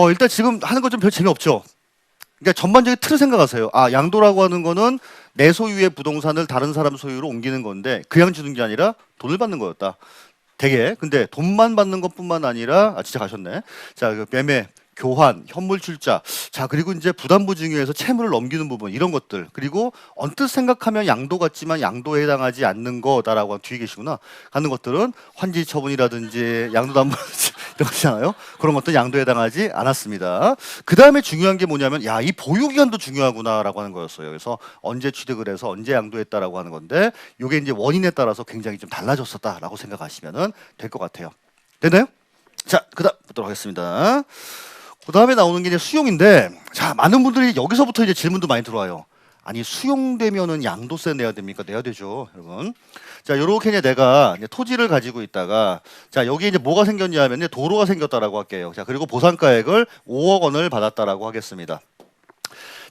일단 지금 하는 거 좀 별 재미없죠. 그러니까 전반적인 틀을 생각하세요. 아, 양도라고 하는 거는 내 소유의 부동산을 다른 사람 소유로 옮기는 건데 그냥 주는 게 아니라 돈을 받는 거였다. 되게. 근데 돈만 받는 것뿐만 아니라 진짜 가셨네. 자, 그 매매, 교환, 현물 출자. 자, 그리고 이제 부담부 중에서 채무를 넘기는 부분 이런 것들. 그리고 언뜻 생각하면 양도 같지만 양도에 해당하지 않는 거다라고 뒤에 계시구나. 하는 것들은 환지 처분이라든지 양도담보 이런 거잖아요. 그런 것도 양도에 해당하지 않았습니다. 그 다음에 중요한 게 뭐냐면 야, 이 보유기간도 중요하구나라고 하는 거였어요. 그래서 언제 취득을 해서 언제 양도했다라고 하는 건데 이게 이제 원인에 따라서 굉장히 좀 달라졌었다라고 생각하시면 될 것 같아요. 됐나요? 자, 그다음 보도록 하겠습니다. 그 다음에 나오는 게 이제 수용인데, 자, 많은 분들이 여기서부터 이제 질문도 많이 들어와요. 아니, 수용되면은 양도세 내야 됩니까? 내야 되죠, 여러분. 자, 요렇게 이제 내가 이제 토지를 가지고 있다가, 자, 여기 이제 뭐가 생겼냐면 이제 도로가 생겼다라고 할게요. 자, 그리고 보상가액을 5억 원을 받았다라고 하겠습니다.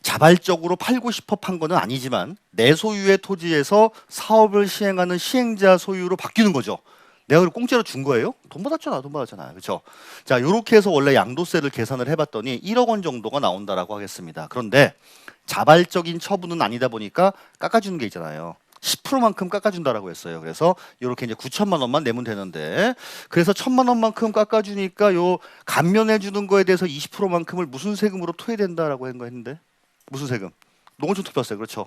자발적으로 팔고 싶어 판 거는 아니지만 내 소유의 토지에서 사업을 시행하는 시행자 소유로 바뀌는 거죠. 내가 그걸 공짜로 준 거예요? 돈 받았잖아, 돈 받았잖아. 그렇죠? 자, 요렇게 해서 원래 양도세를 계산을 해봤더니 1억 원 정도가 나온다라고 하겠습니다. 그런데 자발적인 처분은 아니다 보니까 깎아주는 게 있잖아요. 10%만큼 깎아준다라고 했어요. 그래서 이렇게 이제 9천만 원만 내면 되는데, 그래서 1천만 원만큼 깎아주니까 요 감면해주는 거에 대해서 20%만큼을 무슨 세금으로 토해된다라고 한 거 했는데, 무슨 세금? 농어촌 특별세. 그렇죠?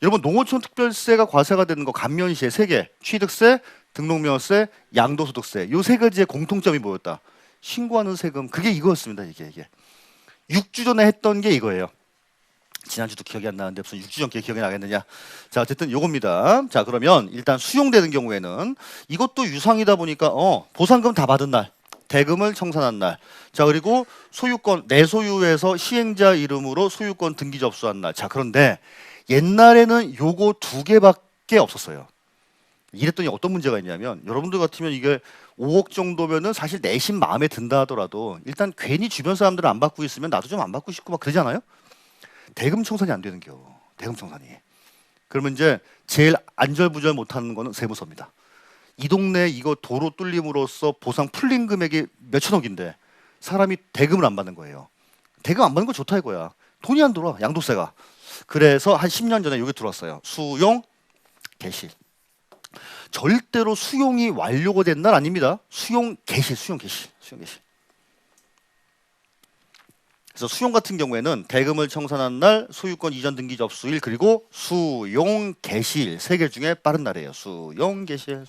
여러분, 농어촌 특별세가 과세가 되는 거 감면시에 세 개: 취득세, 등록명세, 양도소득세. 요 세 가지의 공통점이 뭐였다? 신고하는 세금. 그게 이거였습니다. 이게 6주 전에 했던 게 이거예요. 지난주도 기억이 안 나는데 무슨 6주 전께 기억이 나겠느냐. 자, 어쨌든 요겁니다. 자, 그러면 일단 수용되는 경우에는 이것도 유상이다 보니까 보상금 다 받은 날, 대금을 청산한 날. 자, 그리고 소유권 내 소유에서 시행자 이름으로 소유권 등기 접수한 날. 자, 그런데 옛날에는 요거 두 개밖에 없었어요. 이랬더니 어떤 문제가 있냐면, 여러분들 같으면 이게 5억 정도면은 사실 내심 마음에 든다 하더라도 일단 괜히 주변 사람들은 안 받고 있으면 나도 좀 안 받고 싶고 막 그러잖아요. 대금 청산이 안 되는 겨. 대금 청산이. 그러면 이제 제일 안절부절 못하는 거는 세무서입니다. 이 동네 이거 도로 뚫림으로써 보상 풀린 금액이 몇천억인데 사람이 대금을 안 받는 거예요. 대금 안 받는 거 좋다 이거야. 돈이 안 들어와, 양도세가. 그래서 한 10년 전에 여기 들어왔어요. 수용 개시. 절대로 수용이 완료가 된 날 아닙니다. 수용 개시. 그래서 수용 같은 경우에는 대금을 청산한 날, 소유권 이전 등기 접수일, 그리고 수용 개시일 세 개 중에 빠른 날이에요. 수용 개시일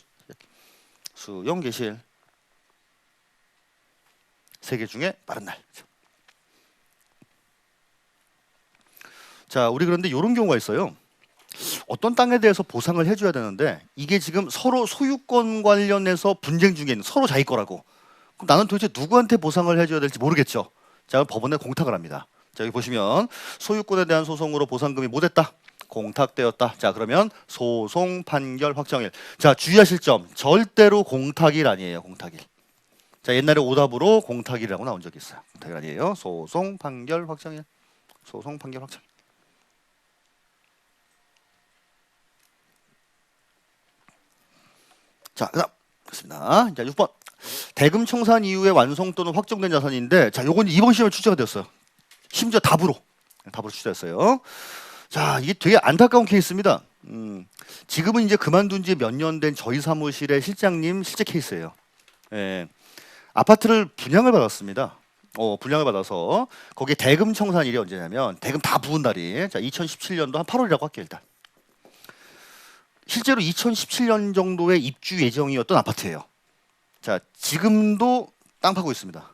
세 개 중에 빠른 날. 자, 우리 그런데 이런 경우가 있어요. 어떤 땅에 대해서 보상을 해줘야 되는데 이게 지금 서로 소유권 관련해서 분쟁 중에 있는, 서로 자기 거라고. 그럼 나는 도대체 누구한테 보상을 해줘야 될지 모르겠죠. 자, 법원에 공탁을 합니다. 자, 여기 보시면 소유권에 대한 소송으로 보상금이 뭐 됐다? 공탁되었다. 자, 그러면 소송 판결 확정일. 자, 주의하실 점, 절대로 공탁일 아니에요. 공탁일. 자, 옛날에 오답으로 공탁일이라고 나온 적이 있어요. 공탁일 아니에요. 소송 판결 확정일. 소송 판결 확정일. 자, 그다음 그렇습니다. 자, 6번. 대금 청산 이후에 완성 또는 확정된 자산인데, 자, 요건 이번 시험에 출제가 되었어요. 심지어 답으로 출제했어요. 자, 이게 되게 안타까운 케이스입니다. 지금은 이제 그만둔 지 몇 년 된 저희 사무실의 실장님 실제 케이스예요. 예, 아파트를 분양을 받았습니다. 분양을 받아서 거기에 대금 청산일이 언제냐면 대금 다 부은 날이, 자, 2017년도 한 8월이라고 할게요. 일단 실제로 2017년 정도에 입주 예정이었던 아파트예요. 자, 지금도 땅 파고 있습니다.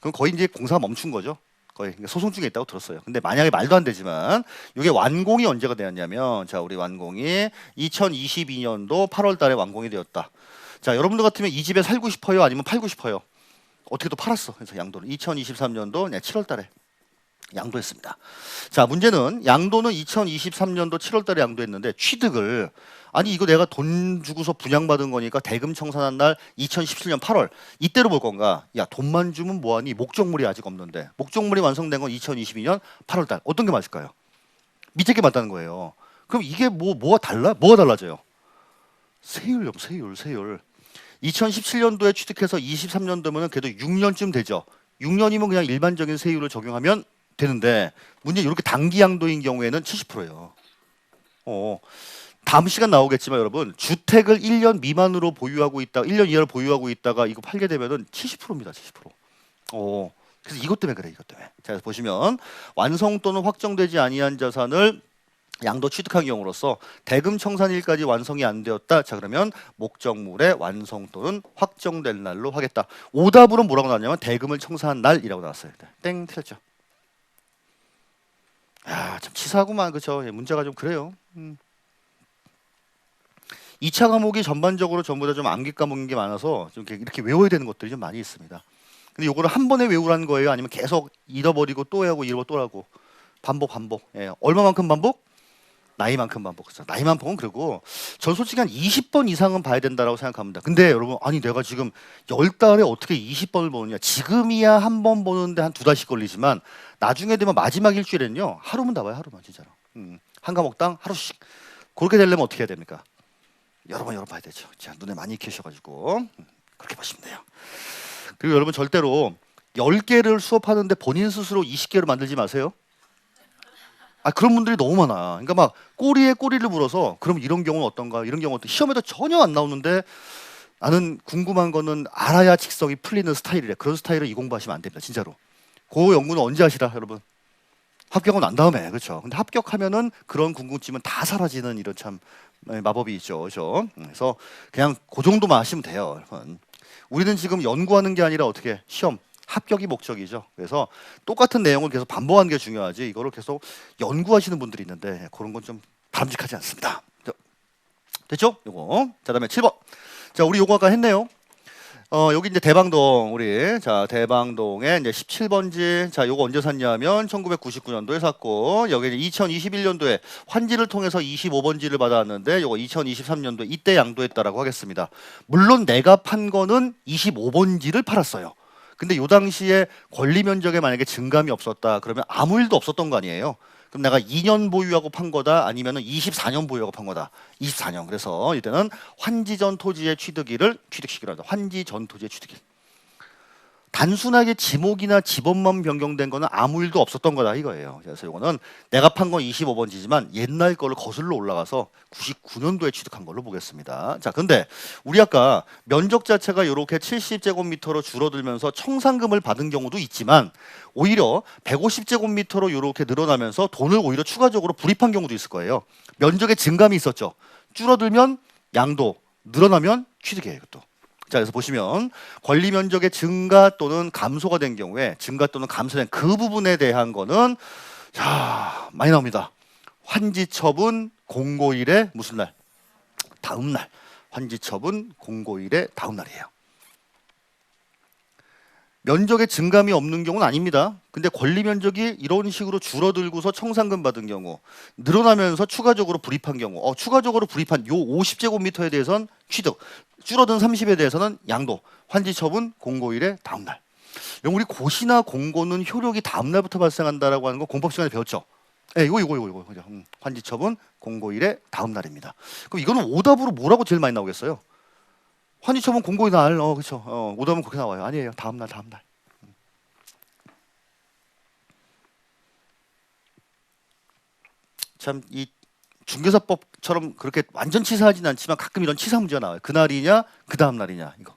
그럼 거의 이제 공사 멈춘 거죠. 거의 소송 중에 있다고 들었어요. 근데 만약에 말도 안 되지만 이게 완공이 언제가 되었냐면, 자, 우리 완공이 2022년도 8월 달에 완공이 되었다. 자, 여러분들 같으면 이 집에 살고 싶어요? 아니면 팔고 싶어요? 어떻게 또 팔았어. 그래서 양도를 2023년도 7월 달에 양도했습니다. 자, 문제는 양도는 2023년도 7월 달에 양도했는데 취득을, 아니 이거 내가 돈 주고서 분양받은 거니까 대금 청산한 날 2017년 8월 이때로 볼 건가? 야, 돈만 주면 뭐하니? 목적물이 아직 없는데 목적물이 완성된 건 2022년 8월 달. 어떤 게 맞을까요? 밑에 게 맞다는 거예요. 그럼 이게 뭐가 달라져요? 세율. 2017년도에 취득해서 23년도면은 그래도 6년쯤 되죠. 6년이면 그냥 일반적인 세율을 적용하면 되는데 문제 이렇게 단기 양도인 경우에는 70%예요. 다음 시간 나오겠지만 여러분 주택을 1년 미만으로 보유하고 있다, 1년 이하로 보유하고 있다가 이거 팔게 되면은 70%입니다. 70%. 그래서 이것 때문에 그래, 이것 때문에. 자, 보시면 완성 또는 확정되지 아니한 자산을 양도 취득한 경우로서 대금 청산일까지 완성이 안 되었다. 자, 그러면 목적물의 완성 또는 확정될 날로 하겠다. 오답으로 뭐라고 나왔냐면 대금을 청산한 날이라고 나왔어요. 땡, 틀렸죠. 아, 참 치사하구만, 그렇죠? 문제가 좀 그래요. 2차 과목이 전반적으로 전부 다 좀 암기 과목인 게 많아서 좀 이렇게 외워야 되는 것들이 좀 많이 있습니다. 근데 요거를 한 번에 외우라는 거예요? 아니면 계속 잃어버리고 또 하고 잃어버리고 또 하고 반복. 예. 얼마만큼 반복? 나이만큼 반복. 나이만큼은 그리고 전 솔직히 한 20번 이상은 봐야 된다라고 생각합니다. 근데 여러분 아니 내가 지금 10달에 어떻게 20번을 보느냐. 지금이야 한 번 보는데 한 2달씩 걸리지만 나중에 되면 마지막 일주일에는요. 하루만 다 봐요. 하루만 진짜로. 한 과목당 하루씩. 그렇게 되려면 어떻게 해야 됩니까? 여러 번 봐야 되죠. 자, 눈에 많이 익히셔가지고 그렇게 보시면 돼요. 그리고 여러분 절대로 10개를 수업하는데 본인 스스로 20개를 만들지 마세요. 그런 분들이 너무 많아. 그러니까 막 꼬리에 꼬리를 물어서 그럼 이런 경우는 어떤가? 이런 경우는 시험에도 전혀 안 나오는데 나는 궁금한 거는 알아야 직성이 풀리는 스타일이래. 그런 스타일을 이 공부하시면 안 됩니다. 진짜로. 그 연구는 언제 하시라 여러분? 합격은 난 다음에. 그렇죠. 근데 합격하면은 그런 궁금증은 다 사라지는 이런 참 마법이 있죠. 그렇죠? 그래서 그냥 그 정도만 하시면 돼요. 여러분. 우리는 지금 연구하는 게 아니라 어떻게 시험 합격이 목적이죠. 그래서 똑같은 내용을 계속 반복하는 게 중요하지 이거를 계속 연구하시는 분들이 있는데 그런 건 좀 바람직하지 않습니다. 됐죠? 요거. 자, 다음에 7번. 자, 우리 요거 아까 했네요. 여기 이제 대방동 우리 자 대방동에 이제 17번지 자 요거 언제 샀냐면 1999년도에 샀고 여기 이제 2021년도에 환지를 통해서 25번지를 받아왔는데 요거 2023년도에 이때 양도했다라고 하겠습니다. 물론 내가 판 거는 25번지를 팔았어요. 근데 요 당시에 권리 면적에 만약에 증감이 없었다 그러면 아무 일도 없었던 거 아니에요. 그럼 내가 2년 보유하고 판 거다 아니면은 24년 보유하고 판 거다. 24년. 그래서 이때는 환지 전 토지의 취득시기로 한다. 환지 전 토지의 취득일. 단순하게 지목이나 지번만 변경된 거는 아무 일도 없었던 거다 이거예요. 그래서 이거는 내가 판 건 25번지지만 옛날 거를 거슬러 올라가서 99년도에 취득한 걸로 보겠습니다. 자, 근데 우리 아까 면적 자체가 이렇게 70제곱미터로 줄어들면서 청산금을 받은 경우도 있지만 오히려 150제곱미터로 이렇게 늘어나면서 돈을 오히려 추가적으로 불입한 경우도 있을 거예요. 면적의 증감이 있었죠. 줄어들면 양도, 늘어나면 취득이에요. 이것도. 자, 그래서 보시면 권리 면적의 증가 또는 감소가 된 경우에 증가 또는 감소된 그 부분에 대한 거는 자, 많이 나옵니다. 환지 처분 공고일의 무슨 날? 다음 날. 환지 처분 공고일의 다음 날이에요. 면적의 증감이 없는 경우는 아닙니다. 근데 권리 면적이 이런 식으로 줄어들고서 청산금 받은 경우, 늘어나면서 추가적으로 불입한 경우, 추가적으로 불입한 요 50제곱미터에 대해서는 취득, 줄어든 30에 대해서는 양도, 환지 처분 공고일의 다음 날. 우리 고시나 공고는 효력이 다음 날부터 발생한다라고 하는 거 공법 시간에 배웠죠. 네, 이거. 환지 처분 공고일의 다음 날입니다. 그럼 이거는 오답으로 뭐라고 제일 많이 나오겠어요? 환지 처분 공고일 날, 그렇죠. 오답은 그렇게 나와요. 아니에요. 다음 날. 참 이 중개사법처럼 그렇게 완전 치사하진 않지만 가끔 이런 치사 문제가 나와요. 그날이냐, 그 다음 날이냐 이거.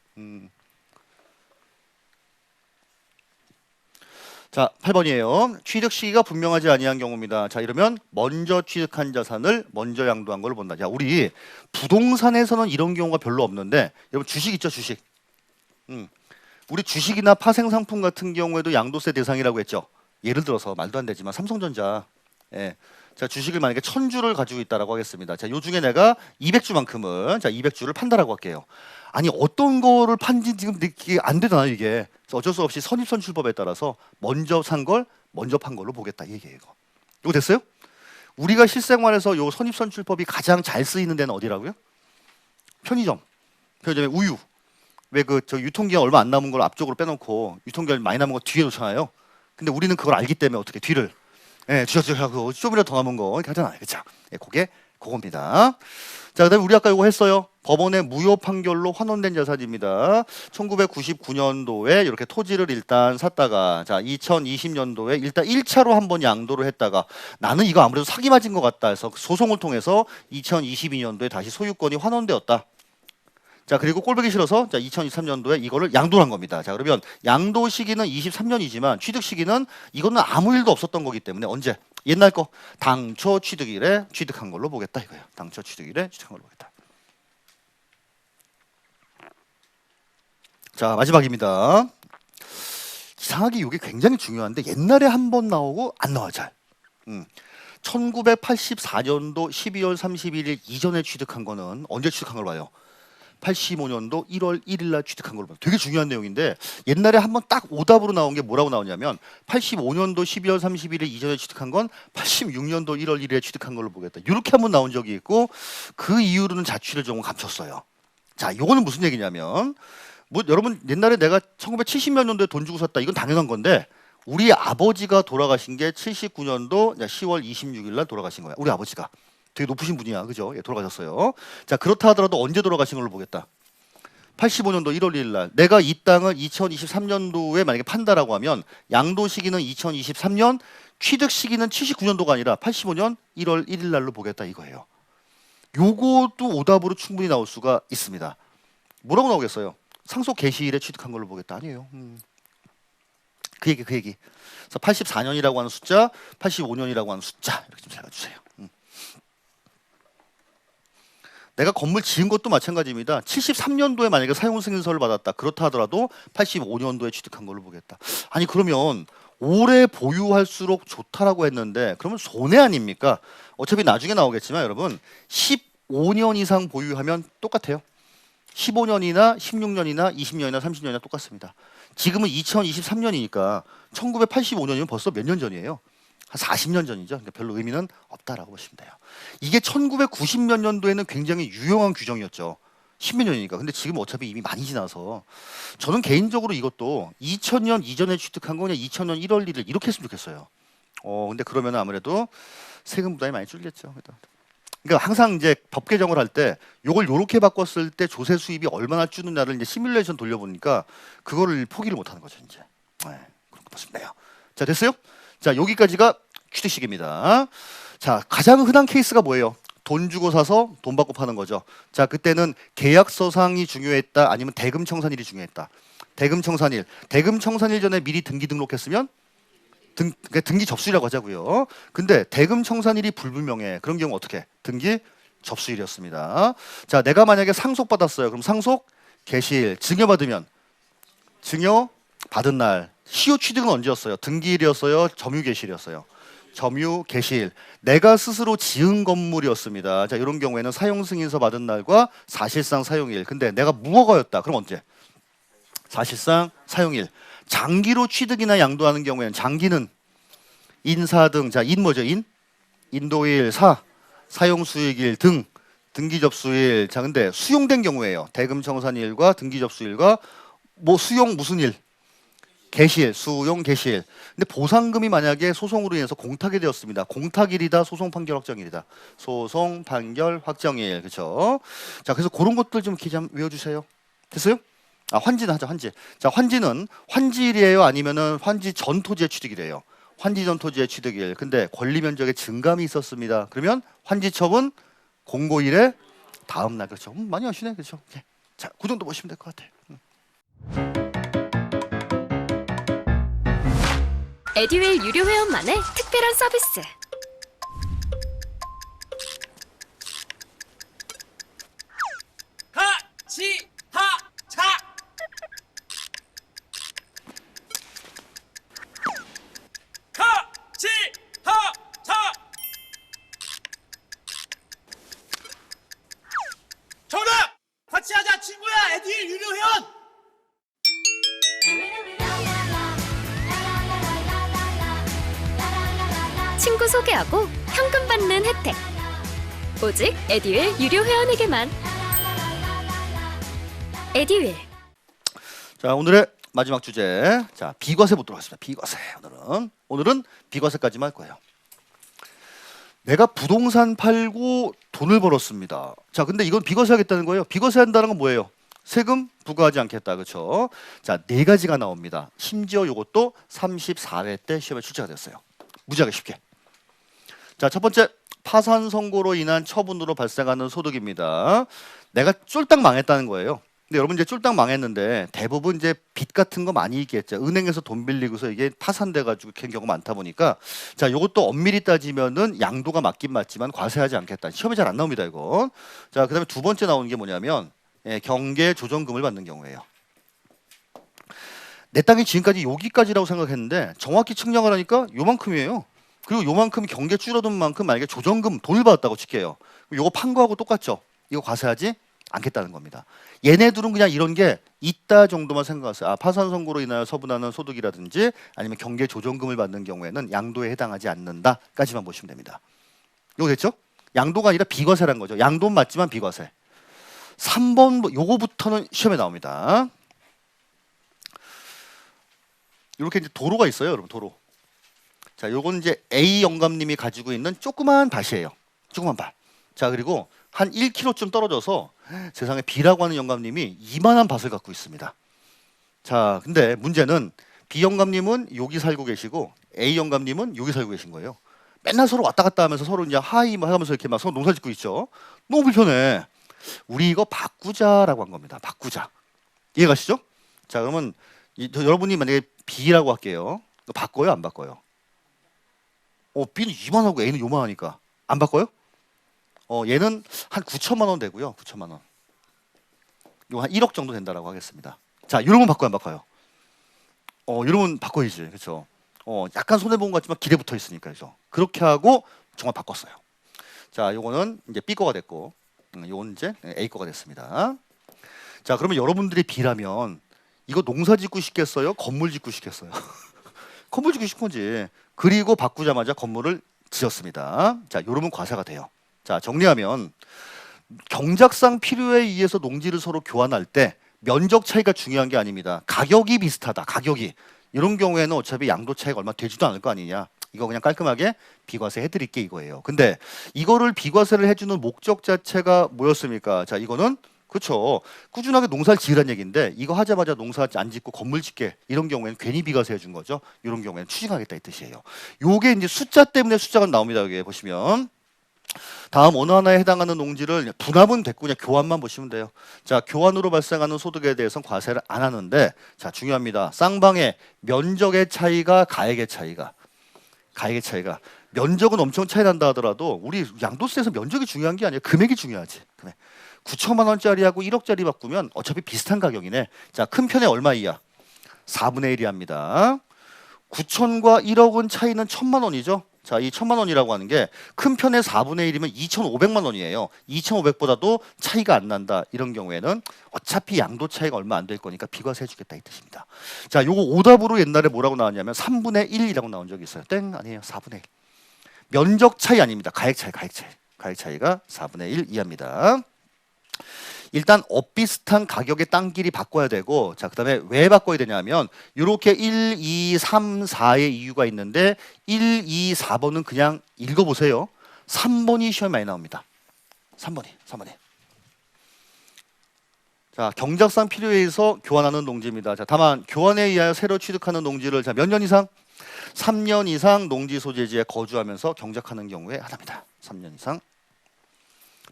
자, 8번이에요. 취득 시기가 분명하지 아니한 경우입니다. 자, 이러면 먼저 취득한 자산을 먼저 양도한 걸 본다. 자, 우리 부동산에서는 이런 경우가 별로 없는데 여러분 주식 있죠, 주식. 우리 주식이나 파생 상품 같은 경우에도 양도세 대상이라고 했죠. 예를 들어서 말도 안 되지만 삼성전자. 예. 자, 주식을 만약에 1000주를 가지고 있다라고 하겠습니다. 자, 요 중에 내가 200주만큼은 자, 200주를 판다라고 할게요. 아니, 어떤 거를 판지 지금 이게 안 되잖아요, 이게. 그래서 어쩔 수 없이 선입선출법에 따라서 먼저 산 걸 먼저 판 걸로 보겠다, 이 얘기예요, 이거. 이거 됐어요? 우리가 실생활에서 요 선입선출법이 가장 잘 쓰이는 데는 어디라고요? 편의점에 우유. 왜 저 유통기한 얼마 안 남은 걸 앞쪽으로 빼놓고 유통기한 많이 남은 거 뒤에 놓잖아요. 근데 우리는 그걸 알기 때문에 어떻게 뒤를 뒤적뒤적 좀이라도 더 남은 거 이렇게 하잖아요. 그렇죠? 그게 그겁니다. 자, 그다음에 우리 아까 이거 했어요. 법원의 무효 판결로 환원된 자산입니다. 1999년도에 이렇게 토지를 일단 샀다가 자 2020년도에 일단 1차로 한번 양도를 했다가 나는 이거 아무래도 사기 맞은 것 같다 해서 소송을 통해서 2022년도에 다시 소유권이 환원되었다. 자 그리고 꼴보기 싫어서 자 2023년도에 이거를 양도를 한 겁니다. 자 그러면 양도 시기는 23년이지만 취득 시기는 이거는 아무 일도 없었던 거기 때문에 언제? 옛날 거 당초 취득일에 취득한 걸로 보겠다 이거예요. 당초 취득일에 취득한 걸로 보겠다. 자 마지막입니다. 이상하게 이게 굉장히 중요한데 옛날에 한 번 나오고 안 나와 잘. 1984년도 12월 31일 이전에 취득한 거는 언제 취득한 걸 봐요? 85년도 1월 1일 날 취득한 걸로 봐요. 되게 중요한 내용인데 옛날에 한번 딱 오답으로 나온 게 뭐라고 나오냐면 85년도 12월 31일 이전에 취득한 건 86년도 1월 1일에 취득한 걸로 보겠다. 이렇게 한번 나온 적이 있고 그 이후로는 자취를 조금 감췄어요. 자, 요거는 무슨 얘기냐면 뭐 여러분 옛날에 내가 1970몇 년도에 돈 주고 샀다. 이건 당연한 건데 우리 아버지가 돌아가신 게 79년도 10월 26일 날 돌아가신 거야. 우리 아버지가. 되게 높으신 분이야. 그죠? 예, 돌아가셨어요. 자, 그렇다 하더라도 언제 돌아가신 걸로 보겠다. 85년도 1월 1일 날. 내가 이 땅을 2023년도에 만약에 판다라고 하면 양도 시기는 2023년, 취득 시기는 79년도가 아니라 85년 1월 1일 날로 보겠다 이거예요. 요것도 오답으로 충분히 나올 수가 있습니다. 뭐라고 나오겠어요? 상속 개시일에 취득한 걸로 보겠다. 아니에요. 그 얘기. 그래서 84년이라고 하는 숫자, 85년이라고 하는 숫자 이렇게 좀 잡아주세요. 내가 건물 지은 것도 마찬가지입니다. 73년도에 만약에 사용 승인서를 받았다. 그렇다 하더라도 85년도에 취득한 걸로 보겠다. 아니 그러면 오래 보유할수록 좋다라고 했는데 그러면 손해 아닙니까? 어차피 나중에 나오겠지만 여러분 15년 이상 보유하면 똑같아요. 15년이나 16년이나 20년이나 30년이나 똑같습니다. 지금은 2023년이니까 1985년이면 벌써 몇 년 전이에요? 한 40년 전이죠. 그러니까 별로 의미는 없다라고 보시면 돼요. 이게 1990몇 년도에는 굉장히 유용한 규정이었죠. 10몇 년이니까. 근데 지금 어차피 이미 많이 지나서 저는 개인적으로 이것도 2000년 이전에 취득한 거 그냥 2000년 1월 1일 이렇게 했으면 좋겠어요. 근데 그러면 아무래도 세금 부담이 많이 줄겠죠. 그러니까 항상 이제 법 개정을 할 때 요걸 요렇게 바꿨을 때 조세 수입이 얼마나 줄느냐를 이제 시뮬레이션 돌려보니까 그거를 포기를 못 하는 거죠, 이제. 네, 그렇게 보시면 돼요. 자, 됐어요? 자, 여기까지가 취득식입니다. 자, 가장 흔한 케이스가 뭐예요? 돈 주고 사서 돈 받고 파는 거죠. 자, 그때는 계약서상이 중요했다 아니면 대금 청산일이 중요했다. 대금 청산일 전에 미리 등기 등록했으면 그러니까 등기 접수일이라고 하자고요. 근데 대금 청산일이 불분명해. 그런 경우 어떻게? 등기 접수일이었습니다. 자, 내가 만약에 상속받았어요. 그럼 상속 개시일, 증여받으면 증여 받은 날. 시효 취득은 언제였어요? 등기일이었어요? 점유 개시일이었어요? 점유 개시일. 내가 스스로 지은 건물이었습니다. 자, 이런 경우에는 사용 승인서 받은 날과 사실상 사용일. 근데 내가 무허가였다. 그럼 언제? 사실상 사용일. 장기로 취득이나 양도하는 경우에는 장기는 인사 등. 자, 인 뭐죠? 인도일, 사용 수익일 등. 등기 접수일. 자, 근데 수용된 경우에요. 대금 청산일과 등기 접수일과 뭐 수용 무슨 일? 개시일, 수용 개시일. 근데 보상금이 만약에 소송으로 인해서 공탁이 되었습니다. 공탁일이다, 소송 판결 확정일이다. 소송 판결 확정일, 그렇죠? 자, 그래서 그런 것들 좀 이렇게 좀 외워주세요. 됐어요? 아, 환지는 하자, 환지. 자, 환지는 환지일이에요, 아니면은 환지 전 토지의 취득일이에요. 환지 전 토지의 취득일. 근데 권리 면적에 증감이 있었습니다. 그러면 환지처분 공고일의 다음 날, 그렇죠? 많이 아시네, 그렇죠? 오케이. 자, 그 정도 보시면 될 것 같아요. 에듀윌 유료 회원만의 특별한 서비스. 하치하차 하치하차 정답! 같이 하자 친구야 에듀윌 유료 회원! 친구 소개하고 현금 받는 혜택. 오직 에듀윌 유료 회원에게만. 에듀윌. 자, 오늘의 마지막 주제. 자, 비과세 보도록 하겠습니다. 비과세. 오늘은 비과세까지만 할 거예요. 내가 부동산 팔고 돈을 벌었습니다. 자, 근데 이건 비과세하겠다는 거예요. 비과세한다는 건 뭐예요? 세금 부과하지 않겠다. 그렇죠? 자, 네 가지가 나옵니다. 심지어 이것도 34회 때 시험에 출제가 됐어요. 무지하게 쉽게. 자, 첫 번째 파산 선고로 인한 처분으로 발생하는 소득입니다. 내가 쫄딱 망했다는 거예요. 근데 여러분 이제 쫄딱 망했는데 대부분 이제 빚 같은 거 많이 있겠죠. 은행에서 돈 빌리고서 이게 파산돼 가지고 그런 경우가 많다 보니까 자, 이것도 엄밀히 따지면은 양도가 맞긴 맞지만 과세하지 않겠다. 시험에 잘 안 나옵니다, 이거. 자, 그다음에 두 번째 나오는 게 뭐냐면 경계 조정금을 받는 경우예요. 내 땅이 지금까지 여기까지라고 생각했는데 정확히 측량을 하니까 요만큼이에요. 그리고 요만큼 경계 줄어든 만큼 만약에 조정금 돈을 받았다고 칠게요. 요거 판 거하고 똑같죠. 이거 과세하지 않겠다는 겁니다. 얘네들은 그냥 이런 게 있다 정도만 생각하세요. 아, 파산 선고로 인하여 처분하는 소득이라든지 아니면 경계 조정금을 받는 경우에는 양도에 해당하지 않는다까지만 보시면 됩니다. 이거 됐죠? 양도가 아니라 비과세란 거죠. 양도는 맞지만 비과세. 3번 요거부터는 시험에 나옵니다. 이렇게 이제 도로가 있어요, 여러분. 도로. 자, 요건 이제 A 영감님이 가지고 있는 조그만 밭이에요. 조그만 밭. 자, 그리고 한 1km쯤 떨어져서 세상에 B라고 하는 영감님이 이만한 밭을 갖고 있습니다. 자, 근데 문제는 B 영감님은 여기 살고 계시고 A 영감님은 여기 살고 계신 거예요. 맨날 서로 왔다 갔다 하면서 서로 이제 하이 하면서 이렇게 막 서로 농사 짓고 있죠. 너무 불편해. 우리 이거 바꾸자라고 한 겁니다. 바꾸자. 이해가시죠? 자, 그러면 여러분이 만약에 B라고 할게요. 바꿔요, 안 바꿔요? B는 이만하고 A는 요만하니까 안 바꿔요? 얘는 한 9천만 원 되고요. 9천만 원. 이거 한 1억 정도 된다라고 하겠습니다. 자, 이러면 바꿔요, 안 바꿔요? 이러면 바꿔야지, 그렇죠? 약간 손해 본 것 같지만 기대 붙어 있으니까, 그죠? 그렇게 하고 정말 바꿨어요. 자, 요거는 이제 B 거가 됐고, 요건 이제 A 거가 됐습니다. 자, 그러면 여러분들이 B라면 이거 농사 짓고 싶겠어요? 건물 짓고 싶겠어요? 건물 짓고 싶은 거지. 그리고 바꾸자마자 건물을 지었습니다. 자, 요러면 과세가 돼요. 자, 정리하면 경작상 필요에 의해서 농지를 서로 교환할 때 면적 차이가 중요한 게 아닙니다. 가격이 비슷하다. 가격이. 이런 경우에는 어차피 양도 차이가 얼마 되지도 않을 거 아니냐. 이거 그냥 깔끔하게 비과세 해드릴게 이거예요. 근데 이거를 비과세를 해주는 목적 자체가 뭐였습니까? 자, 이거는 그렇죠. 꾸준하게 농사를 지으란 얘기인데 이거 하자마자 농사 안 짓고 건물 짓게 이런 경우에는 괜히 비과세 해준 거죠. 이런 경우에는 추징하겠다 이 뜻이에요. 요게 이제 숫자 때문에 숫자가 나옵니다. 여기 보시면. 다음 어느 하나에 해당하는 농지를 분합은 됐고 그냥 교환만 보시면 돼요. 자, 교환으로 발생하는 소득에 대해서는 과세를 안 하는데 자, 중요합니다. 쌍방의 면적의 차이가 가액의 차이가 면적은 엄청 차이 난다 하더라도 우리 양도세에서 면적이 중요한 게 아니에요. 금액이 중요하지. 금액. 9천만 원짜리하고 1억짜리 바꾸면 어차피 비슷한 가격이네. 자, 큰 편에 얼마 이하? 4분의 1이 합니다. 9천과 1억은 차이는 1,000만 원이죠. 자, 이 1,000만 원이라고 하는 게 큰 편의 4분의 1이면 2,500만 원이에요. 2,500보다도 차이가 안 난다. 이런 경우에는 어차피 양도 차이가 얼마 안 될 거니까 비과세 해주겠다 이 뜻입니다. 자, 요거 오답으로 옛날에 뭐라고 나왔냐면 3분의 1이라고 나온 적이 있어요. 땡 아니에요. 4분의 1. 면적 차이 아닙니다. 가액 차이가 4분의 1 이하입니다. 일단 엇비슷한 가격의 땅끼리 바꿔야 되고 자, 그다음에 왜 바꿔야 되냐면 이렇게 1, 2, 3, 4의 이유가 있는데 1, 2, 4번은 그냥 읽어보세요. 3번이 시험에 많이 나옵니다. 3번이. 자, 경작상 필요에 의해서 교환하는 농지입니다. 자, 다만 교환에 의하여 새로 취득하는 농지를 자, 몇 년 이상? 3년 이상 농지 소재지에 거주하면서 경작하는 경우에 하나입니다. 3년 이상.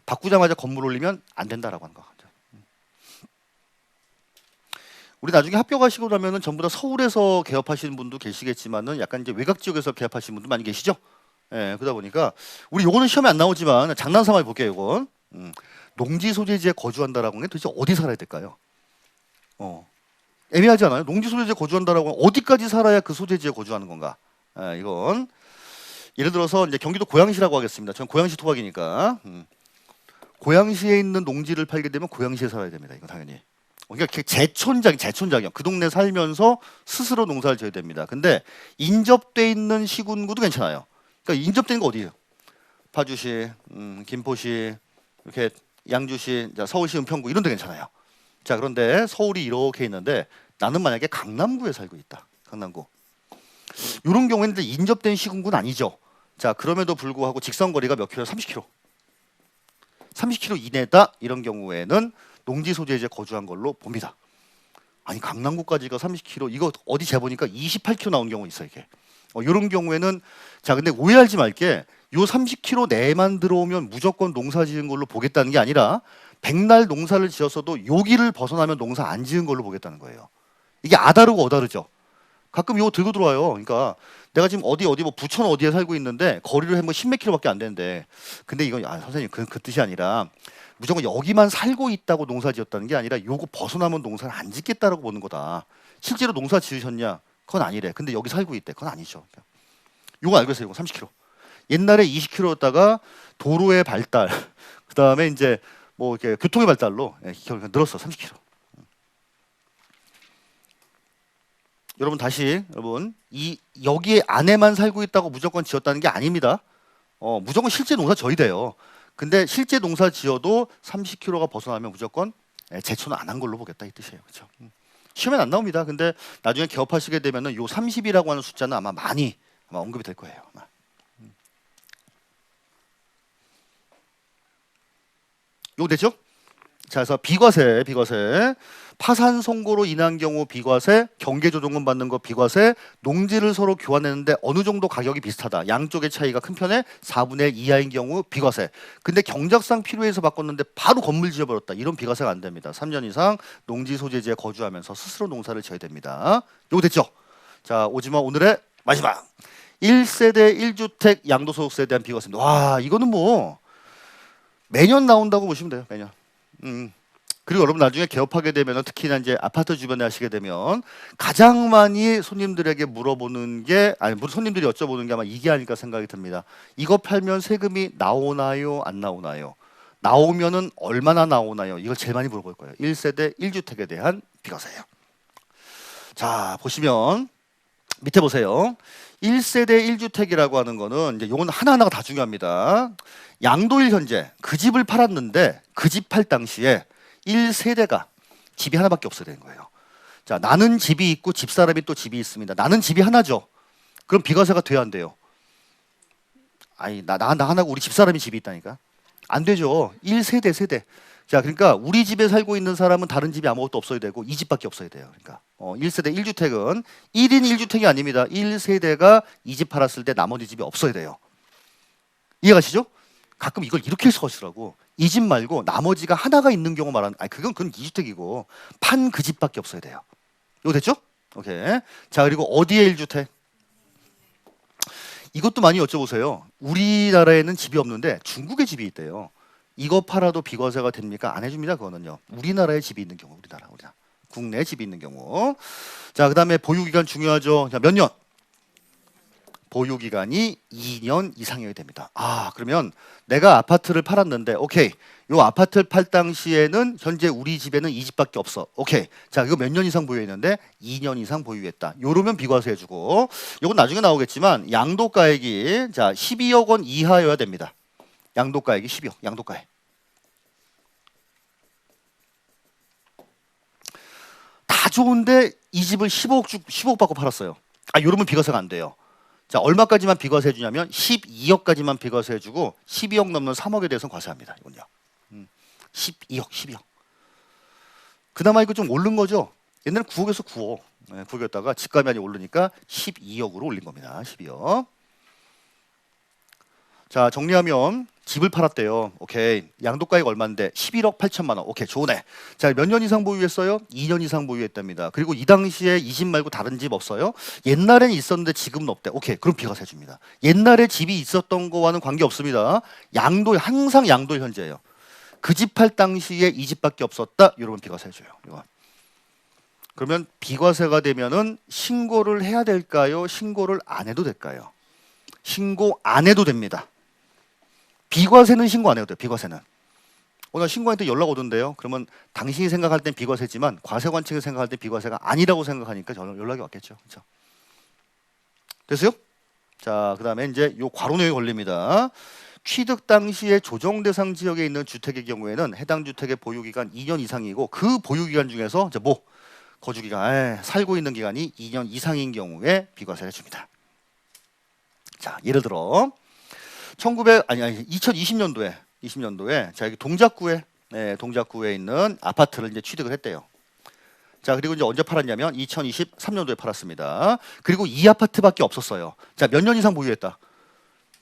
바꾸자마자 건물 올리면 안 된다라고 하는 거. 우리 나중에 합격하시고 나면은 전부 다 서울에서 개업하시는 분도 계시겠지만은 약간 이제 외곽 지역에서 개업하시는 분도 많이 계시죠. 예, 그러다 보니까 우리 요거는 시험에 안 나오지만 장난삼아 볼게요. 이건 농지 소재지에 거주한다라고 하는 게 도대체 어디 살아야 될까요? 애매하지 않아요? 농지 소재지에 거주한다라고 하면 어디까지 살아야 그 소재지에 거주하는 건가? 예, 이건 예를 들어서 이제 경기도 고양시라고 하겠습니다. 전 고양시 토박이니까. 고양시에 있는 농지를 팔게 되면 고양시에 살아야 됩니다. 이거 당연히. 그러니까 제촌장이요. 그 동네 살면서 스스로 농사를 지어야 됩니다. 근데 인접돼 있는 시군구도 괜찮아요. 그러니까 인접된 거 어디예요? 파주시, 김포시, 이렇게 양주시, 서울시 은평구 이런 데 괜찮아요. 자, 그런데 서울이 이렇게 있는데 나는 만약에 강남구에 살고 있다. 강남구. 이런 경우에는 인접된 시군구는 아니죠. 자, 그럼에도 불구하고 직선거리가 몇 킬로? 30km. 30km 이내다 이런 경우에는 농지 소재지에 거주한 걸로 봅니다. 아니 강남구까지가 30km 이거 어디 재보니까 28km 나온 경우 있어 이게. 이런 경우에는 자 근데 오해하지 말게 요 30km 내에만 들어오면 무조건 농사 지은 걸로 보겠다는 게 아니라 백날 농사를 지었어도 요 길을 벗어나면 농사 안 지은 걸로 보겠다는 거예요. 이게 아다르고 어다르죠. 가끔 이거 들고 들어와요. 그러니까 내가 지금 어디 뭐 부천 어디에 살고 있는데 거리를 해뭐 10몇 킬로밖에 안 되는데 근데 이건 선생님 그 뜻이 아니라 무조건 여기만 살고 있다고 농사 지었다는 게 아니라 요거 벗어나면 농사를 안 짓겠다라고 보는 거다. 실제로 농사 지으셨냐? 그건 아니래. 근데 여기 살고 있대. 그건 아니죠. 요거 알고 있어요. 요거 30km. 옛날에 20km였다가 도로의 발달, 그 다음에 이제 뭐 이렇게 교통의 발달로 늘었어. 30km. 여러분 다시 여러분 이 여기 안에만 살고 있다고 무조건 지었다는 게 아닙니다. 무조건 실제 농사 져야 돼요. 근데 실제 농사 지어도 30km가 벗어나면 무조건 제초는 안 한 걸로 보겠다 이 뜻이에요. 그렇죠? 시험엔 안 나옵니다. 근데 나중에 개업하시게 되면은 요 30이라고 하는 숫자는 아마 많이 언급이 될 거예요. 아마. 요거 됐죠? 자, 그래서 비과세. 파산 송고로 인한 경우 비과세, 경계 조정금 받는 거 비과세, 농지를 서로 교환했는데 어느 정도 가격이 비슷하다. 양쪽의 차이가 큰 편에 4분의 1 이하인 경우 비과세. 근데 경작상 필요해서 바꿨는데 바로 건물 지어버렸다. 이런 비과세가 안 됩니다. 3년 이상 농지 소재지에 거주하면서 스스로 농사를 지어야 됩니다. 요거 됐죠? 자, 오지마 오늘의 마지막. 1세대 1주택 양도소득세에 대한 비과세입니다. 와, 이거는 뭐 매년 나온다고 보시면 돼요. 매년. 그리고 여러분 나중에 개업하게 되면 특히나 이제 아파트 주변에 하시게 되면 가장 많이 손님들에게 물어보는 게 손님들이 여쭤보는 게 아마 이게 아닐까 생각이 듭니다. 이거 팔면 세금이 나오나요? 안 나오나요? 나오면은 얼마나 나오나요? 이걸 제일 많이 물어볼 거예요. 1세대 1주택에 대한 비과세예요. 자, 보시면 밑에 보세요. 1세대 1주택이라고 하는 거는 이제 요건 하나하나가 다 중요합니다. 양도일 현재 그 집을 팔았는데 그 집 팔 당시에 1세대가 집이 하나밖에 없어야 되는 거예요. 자, 나는 집이 있고 집사람이 또 집이 있습니다. 나는 집이 하나죠. 그럼 비과세가 돼야 안 돼요? 아니 나 하나고 우리 집사람이 집이 있다니까? 안 되죠. 1세대 세대. 자, 그러니까 우리 집에 살고 있는 사람은 다른 집이 아무것도 없어야 되고 이 집밖에 없어야 돼요. 그러니까 1세대 1주택은 1인 1주택이 아닙니다. 1세대가 이 집 팔았을 때 나머지 집이 없어야 돼요. 이해가시죠? 가끔 이걸 이렇게 써시라고 이 집 말고 나머지가 하나가 있는 경우 말하는 그건 2주택이고 판 그 집밖에 없어야 돼요. 이거 됐죠? 오케이. 자, 그리고 어디에 1주택? 이것도 많이 여쭤보세요. 우리나라에는 집이 없는데 중국에 집이 있대요. 이거 팔아도 비과세가 됩니까? 안 해줍니다. 그거는요. 우리나라에 집이 있는 경우, 우리나라. 국내에 집이 있는 경우. 자, 그 다음에 보유기간 중요하죠. 자, 몇 년? 보유기간이 2년 이상이어야 됩니다. 아, 그러면 내가 아파트를 팔았는데 오케이. 요 아파트를 팔 당시에는 현재 우리 집에는 이 집밖에 없어. 오케이. 자, 이거 몇 년 이상 보유했는데 2년 이상 보유했다. 요러면 비과세 해주고 요건 나중에 나오겠지만 양도가액이 자 12억 원 이하여야 됩니다. 양도가액이 12억. 양도가액. 다 좋은데 이 집을 15억 받고 팔았어요. 아, 요러면 비과세가 안 돼요. 자, 얼마까지만 비과세 해주냐면 12억까지만 비과세 해주고 12억 넘는 3억에 대해서는 과세합니다. 이건요. 12억. 그나마 이거 좀 오른 거죠. 옛날에 9억에서 9억. 9억이었다가 집값이 많이 오르니까 12억으로 올린 겁니다. 12억. 자, 정리하면 집을 팔았대요. 오케이. 양도가액 얼마인데 11억 8천만 원. 오케이, 좋네. 자, 몇 년 이상 보유했어요? 2년 이상 보유했답니다. 그리고 이 당시에 이 집 말고 다른 집 없어요? 옛날엔 있었는데 지금은 없대. 오케이, 그럼 비과세 줍니다. 옛날에 집이 있었던 거와는 관계 없습니다. 양도 항상 양도 현재예요. 그 집 팔 당시에 이 집밖에 없었다. 이러면 비과세 해줘요. 이거. 그러면 비과세가 되면은 신고를 해야 될까요? 신고를 안 해도 될까요? 신고 안 해도 됩니다. 비과세는 신고 안 해도 돼요. 비과세는. 오늘 신고한테 연락 오던데요. 그러면 당신이 생각할 땐 비과세지만 과세관청이 생각할 때 비과세가 아니라고 생각하니까 저는 연락이 왔겠죠. 그렇죠? 됐어요? 자, 그다음에 이제 요 괄호 내용이 걸립니다. 취득 당시에 조정 대상 지역에 있는 주택의 경우에는 해당 주택의 보유 기간 2년 이상이고 그 보유 기간 중에서 이제 뭐 거주 기간 살고 있는 기간이 2년 이상인 경우에 비과세를 줍니다. 자, 예를 들어 아니 2020년도에 자 여기 동작구에 동작구에 있는 아파트를 이제 취득을 했대요. 자 그리고 이제 언제 팔았냐면 2023년도에 팔았습니다. 그리고 이 아파트밖에 없었어요. 자 몇 년 이상 보유했다.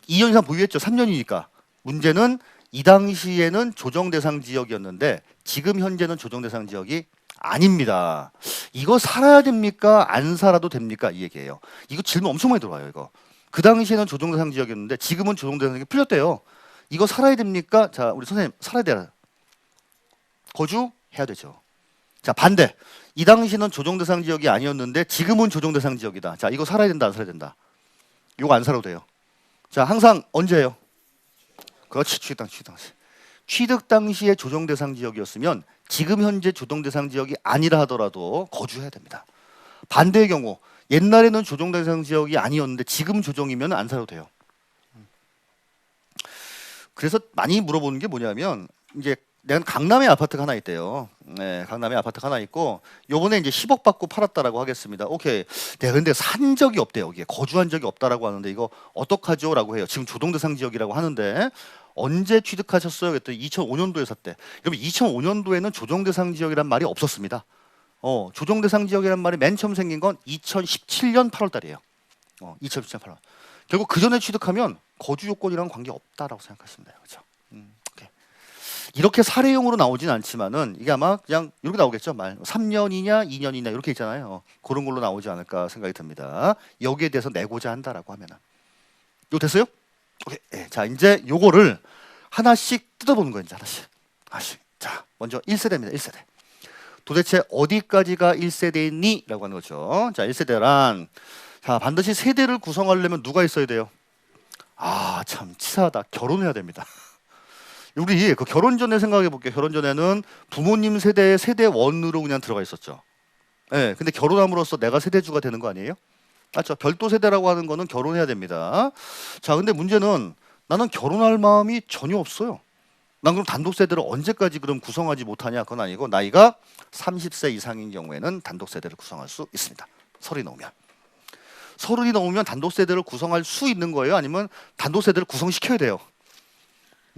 2년 이상 보유했죠. 3년이니까. 문제는 이 당시에는 조정 대상 지역이었는데 지금 현재는 조정 대상 지역이 아닙니다. 이거 살아야 됩니까? 안 살아도 됩니까? 이 얘기예요. 이거 질문 엄청 많이 들어와요. 이거. 그 당시에는 조정 대상 지역이었는데 지금은 조정 대상 지역이 풀렸대요. 이거 살아야 됩니까? 자 우리 선생님 살아야 돼요. 거주해야 되죠. 자 반대. 이 당시는 조정 대상 지역이 아니었는데 지금은 조정 대상 지역이다. 자 이거 살아야 된다 안 살아야 된다. 이거 안 살아도 돼요. 자 항상 언제예요? 그렇지 취득 당시에 조정 대상 지역이었으면 지금 현재 조정 대상 지역이 아니라 하더라도 거주해야 됩니다. 반대의 경우 옛날에는 조정 대상 지역이 아니었는데 지금 조정이면 안 살아도 돼요. 그래서 많이 물어보는 게 뭐냐면 이제 내가 강남에 아파트가 하나 있대요. 네, 강남에 아파트가 하나 있고 요번에 이제 10억 받고 팔았다라고 하겠습니다. 오케이. 내가 근데 산 적이 없대요. 여기에 거주한 적이 없다라고 하는데 이거 어떡하죠? 라고 해요. 지금 조정 대상 지역이라고 하는데 언제 취득하셨어요? 그랬더니 2005년도에 샀대. 그럼 2005년도에는 조정 대상 지역이란 말이 없었습니다. 조정 대상 지역이란 말이 맨 처음 생긴 건 2017년 8월 달이에요. 2017년 8월. 결국 그 전에 취득하면 거주 요건이랑 관계 없다라고 생각하시면 돼요. 그렇죠? 오케이. 이렇게 사례용으로 나오진 않지만은 이게 아마 그냥 이렇게 나오겠죠. 말 3년이냐 2년이냐 이렇게 있잖아요. 그런 걸로 나오지 않을까 생각이 듭니다. 여기에 대해서 내고자 한다라고 하면은. 이거 됐어요? 오케이. 네. 자 이제 요거를 하나씩 뜯어보는 거예요. 이제 하나씩. 자 먼저 1세대입니다. 1세대. 도대체 어디까지가 1세대니? 라고 하는 거죠. 자 1세대란 자 반드시 세대를 구성하려면 누가 있어야 돼요? 아 참 치사하다. 결혼해야 됩니다. 우리 그 결혼 전에 생각해 볼게요. 결혼 전에는 부모님 세대의 세대원으로 그냥 들어가 있었죠. 네, 근데 결혼함으로써 내가 세대주가 되는 거 아니에요? 맞죠? 별도 세대라고 하는 거는 결혼해야 됩니다. 자, 근데 문제는 나는 결혼할 마음이 전혀 없어요. 난 그럼 단독 세대를 언제까지 그럼 구성하지 못하냐? 그건 아니고 나이가 30세 이상인 경우에는 단독 세대를 구성할 수 있습니다. 서른이 넘으면 단독 세대를 구성할 수 있는 거예요? 아니면 단독 세대를 구성시켜야 돼요?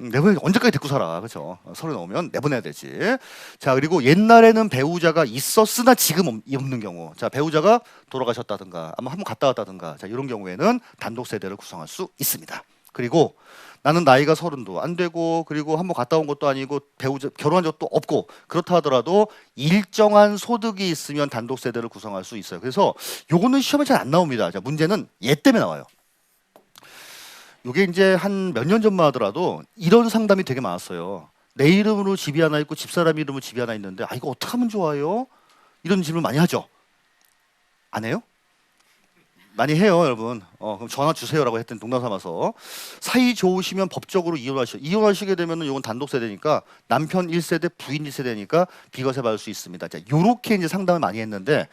내보내 언제까지 데리고 살아, 그렇죠? 서른 넘으면 내보내야 되지. 자 그리고 옛날에는 배우자가 있었으나 지금 없는 경우, 자 배우자가 돌아가셨다든가, 아마 한번 갔다 왔다든가, 자 이런 경우에는 단독 세대를 구성할 수 있습니다. 그리고 나는 나이가 30도 안 되고, 그리고 한번 갔다 온 것도 아니고, 배우자 결혼한 적도 없고, 그렇다 하더라도 일정한 소득이 있으면 단독 세대를 구성할 수 있어요. 그래서 요거는 시험에 잘 안 나옵니다. 자 문제는 얘 때문에 나와요. 이게 이제 한 몇 년 전만 하더라도 이런 상담이 되게 많았어요. 내 이름으로 집이 하나 있고 집사람 이름으로 집이 하나 있는데 아 이거 어떻게 하면 좋아요? 이런 질문 많이 하죠. 안 해요? 많이 해요, 여러분. 그럼 전화 주세요라고 했더니 농담 삼아서 사이 좋으시면 법적으로 이혼하시게 되면은 이건 단독 세대니까 남편 1세대, 부인 1세대니까 비과세 받을 수 있습니다. 자, 요렇게 이제 상담을 많이 했는데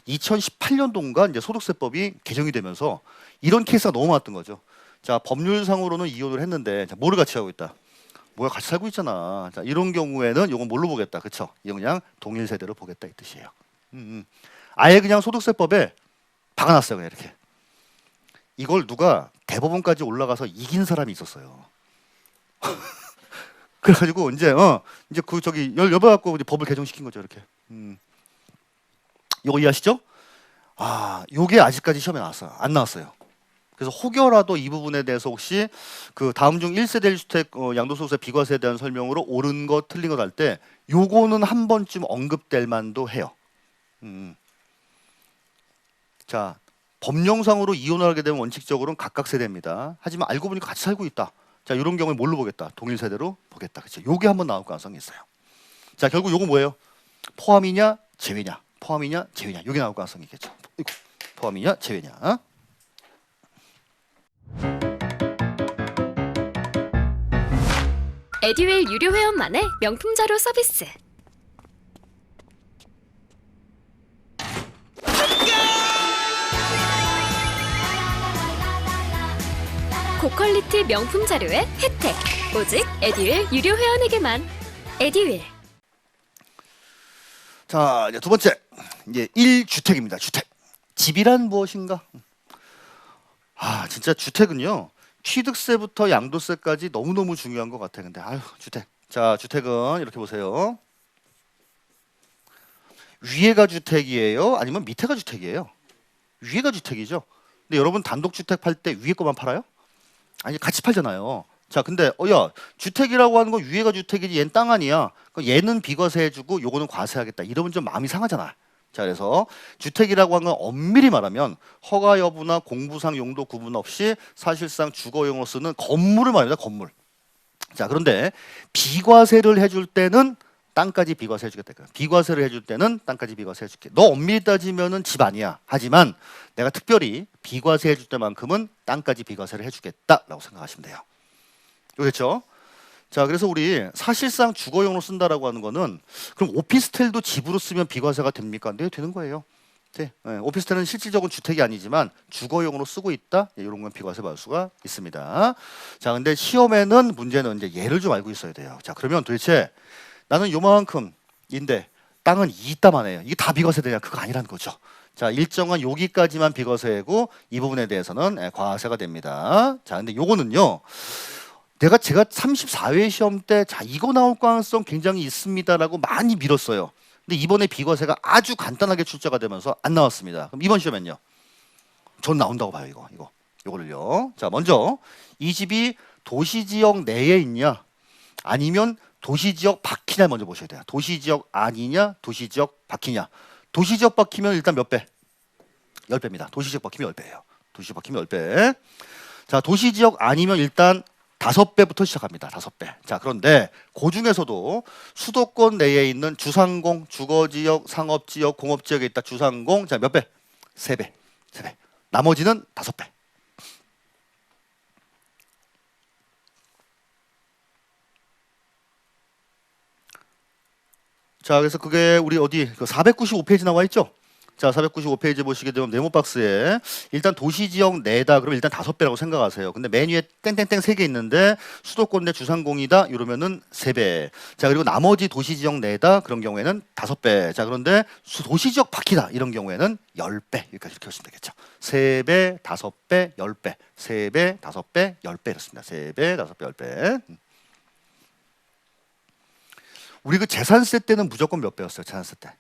2018년도인가 이제 소득세법이 개정이 되면서 이런 케이스가 너무 많았던 거죠. 자 법률상으로는 이혼을 했는데 자, 뭐를 같이 하고 있다? 뭐야 같이 살고 있잖아. 자 이런 경우에는 이건 뭘로 보겠다, 그렇죠? 이건 그냥 동일 세대로 보겠다 이 뜻이에요. 아예 그냥 소득세법에 박아놨어요, 그냥 이렇게. 이걸 누가 대법원까지 올라가서 이긴 사람이 있었어요. 그래가지고 이제 이제 그 저기 열받아갖고 이제 법을 개정시킨 거죠, 이렇게. 이거 이해하시죠? 아, 요게 아직까지 시험에 안 나왔어요. 그래서 혹여라도 이 부분에 대해서 혹시 그 다음 중 1세대 1주택 양도소득세 비과세에 대한 설명으로 옳은 거 틀린 거 할 때 요거는 한 번쯤 언급될 만도 해요. 자 법령상으로 이혼을 하게 되면 원칙적으로는 각각 세대입니다. 하지만 알고 보니까 같이 살고 있다. 자 이런 경우에 뭘로 보겠다? 동일 세대로 보겠다. 그렇죠? 요게 한번 나올 가능성이 있어요. 자 결국 요거 뭐예요? 포함이냐 제외냐? 포함이냐 제외냐? 요게 나올 가능성이 있겠죠. 포함이냐 제외냐? 에듀윌 유료 회원만의 명품 자료 서비스. 고퀄리티 명품 자료의 혜택. 오직 에듀윌 유료 회원에게만. 에듀윌. 자 이제 두 번째 이제 1주택입니다. 주택. 집이란 무엇인가? 아 진짜 주택은요. 취득세부터 양도세까지 너무너무 중요한 것 같아. 근데 아유, 주택. 자, 주택은 이렇게 보세요. 위에가 주택이에요? 아니면 밑에가 주택이에요? 위에가 주택이죠. 근데 여러분 단독주택 팔 때 위에 거만 팔아요? 아니, 같이 팔잖아요. 자, 근데 야, 주택이라고 하는 거 위에가 주택이지 얘는 땅 아니야. 그럼 얘는 비과세 해주고 요거는 과세하겠다. 이러면 좀 마음이 상하잖아. 자, 그래서 주택이라고 하는 건 엄밀히 말하면 허가 여부나 공부상 용도 구분 없이 사실상 주거용으로 쓰는 건물을 말합니다. 건물. 자, 그런데 비과세를 해줄 때는 땅까지 비과세 해주겠다. 비과세를 해줄 때는 땅까지 비과세 해줄게. 너 엄밀히 따지면은 집 아니야. 하지만 내가 특별히 비과세 해줄 때만큼은 땅까지 비과세를 해주겠다라고 생각하시면 돼요. 그렇죠? 자, 그래서 우리 사실상 주거용으로 쓴다라고 하는 거는 그럼 오피스텔도 집으로 쓰면 비과세가 됩니까? 네, 되는 거예요. 네, 오피스텔은 실질적으로 주택이 아니지만 주거용으로 쓰고 있다. 네, 이런 건 비과세 받을 수가 있습니다. 자, 근데 시험에는 문제는 이제 얘를 좀 알고 있어야 돼요. 자, 그러면 도대체 나는 요만큼인데 땅은 이따만 해요. 이게 다 비과세 되냐? 그거 아니라는 거죠. 자, 일정한 여기까지만 비과세고 이 부분에 대해서는 과세가 됩니다. 자, 근데 요거는요. 제가 34회 시험 때 자, 이거 나올 가능성 굉장히 있습니다라고 많이 밀었어요. 근데 이번에 비과세가 아주 간단하게 출제가 되면서 안 나왔습니다. 그럼 이번 시험엔요. 전 나온다고 봐요, 요거를요. 자, 먼저 이 집이 도시지역 내에 있냐? 아니면 도시지역 밖이냐 먼저 보셔야 돼요. 도시지역 아니냐, 도시지역 밖이냐. 도시지역 밖이면 일단 몇 배? 10배입니다. 도시지역 밖이면 10배예요. 도시지역 밖이면 10배. 자, 도시지역 아니면 일단 5배부터 시작합니다. 5배. 자, 그런데 그 중에서도 수도권 내에 있는 주상공, 주거지역, 상업지역, 공업지역에 있다. 주상공. 자, 몇 배? 3배. 3배. 나머지는 5배. 자, 그래서 그게 우리 어디 495페이지 나와 있죠? 자, 495페이지 보시게 되면 네모 박스에 일단 도시지역 내다 그러면 일단 5배라고 생각하세요. 근데 맨 위에 땡땡땡 3개 있는데 수도권 내 주상공이다 이러면은 3배. 자, 그리고 나머지 도시지역 내다 그런 경우에는 5배. 자, 그런데 도시지역 밖이다 이런 경우에는 10배. 여기까지 이렇게 하시면 되겠죠. 3배, 5배, 10배. 3배, 5배, 10배 이렇습니다. 3배, 5배, 10배. 우리 그 재산세 때는 무조건 몇 배였어요? 재산세 때.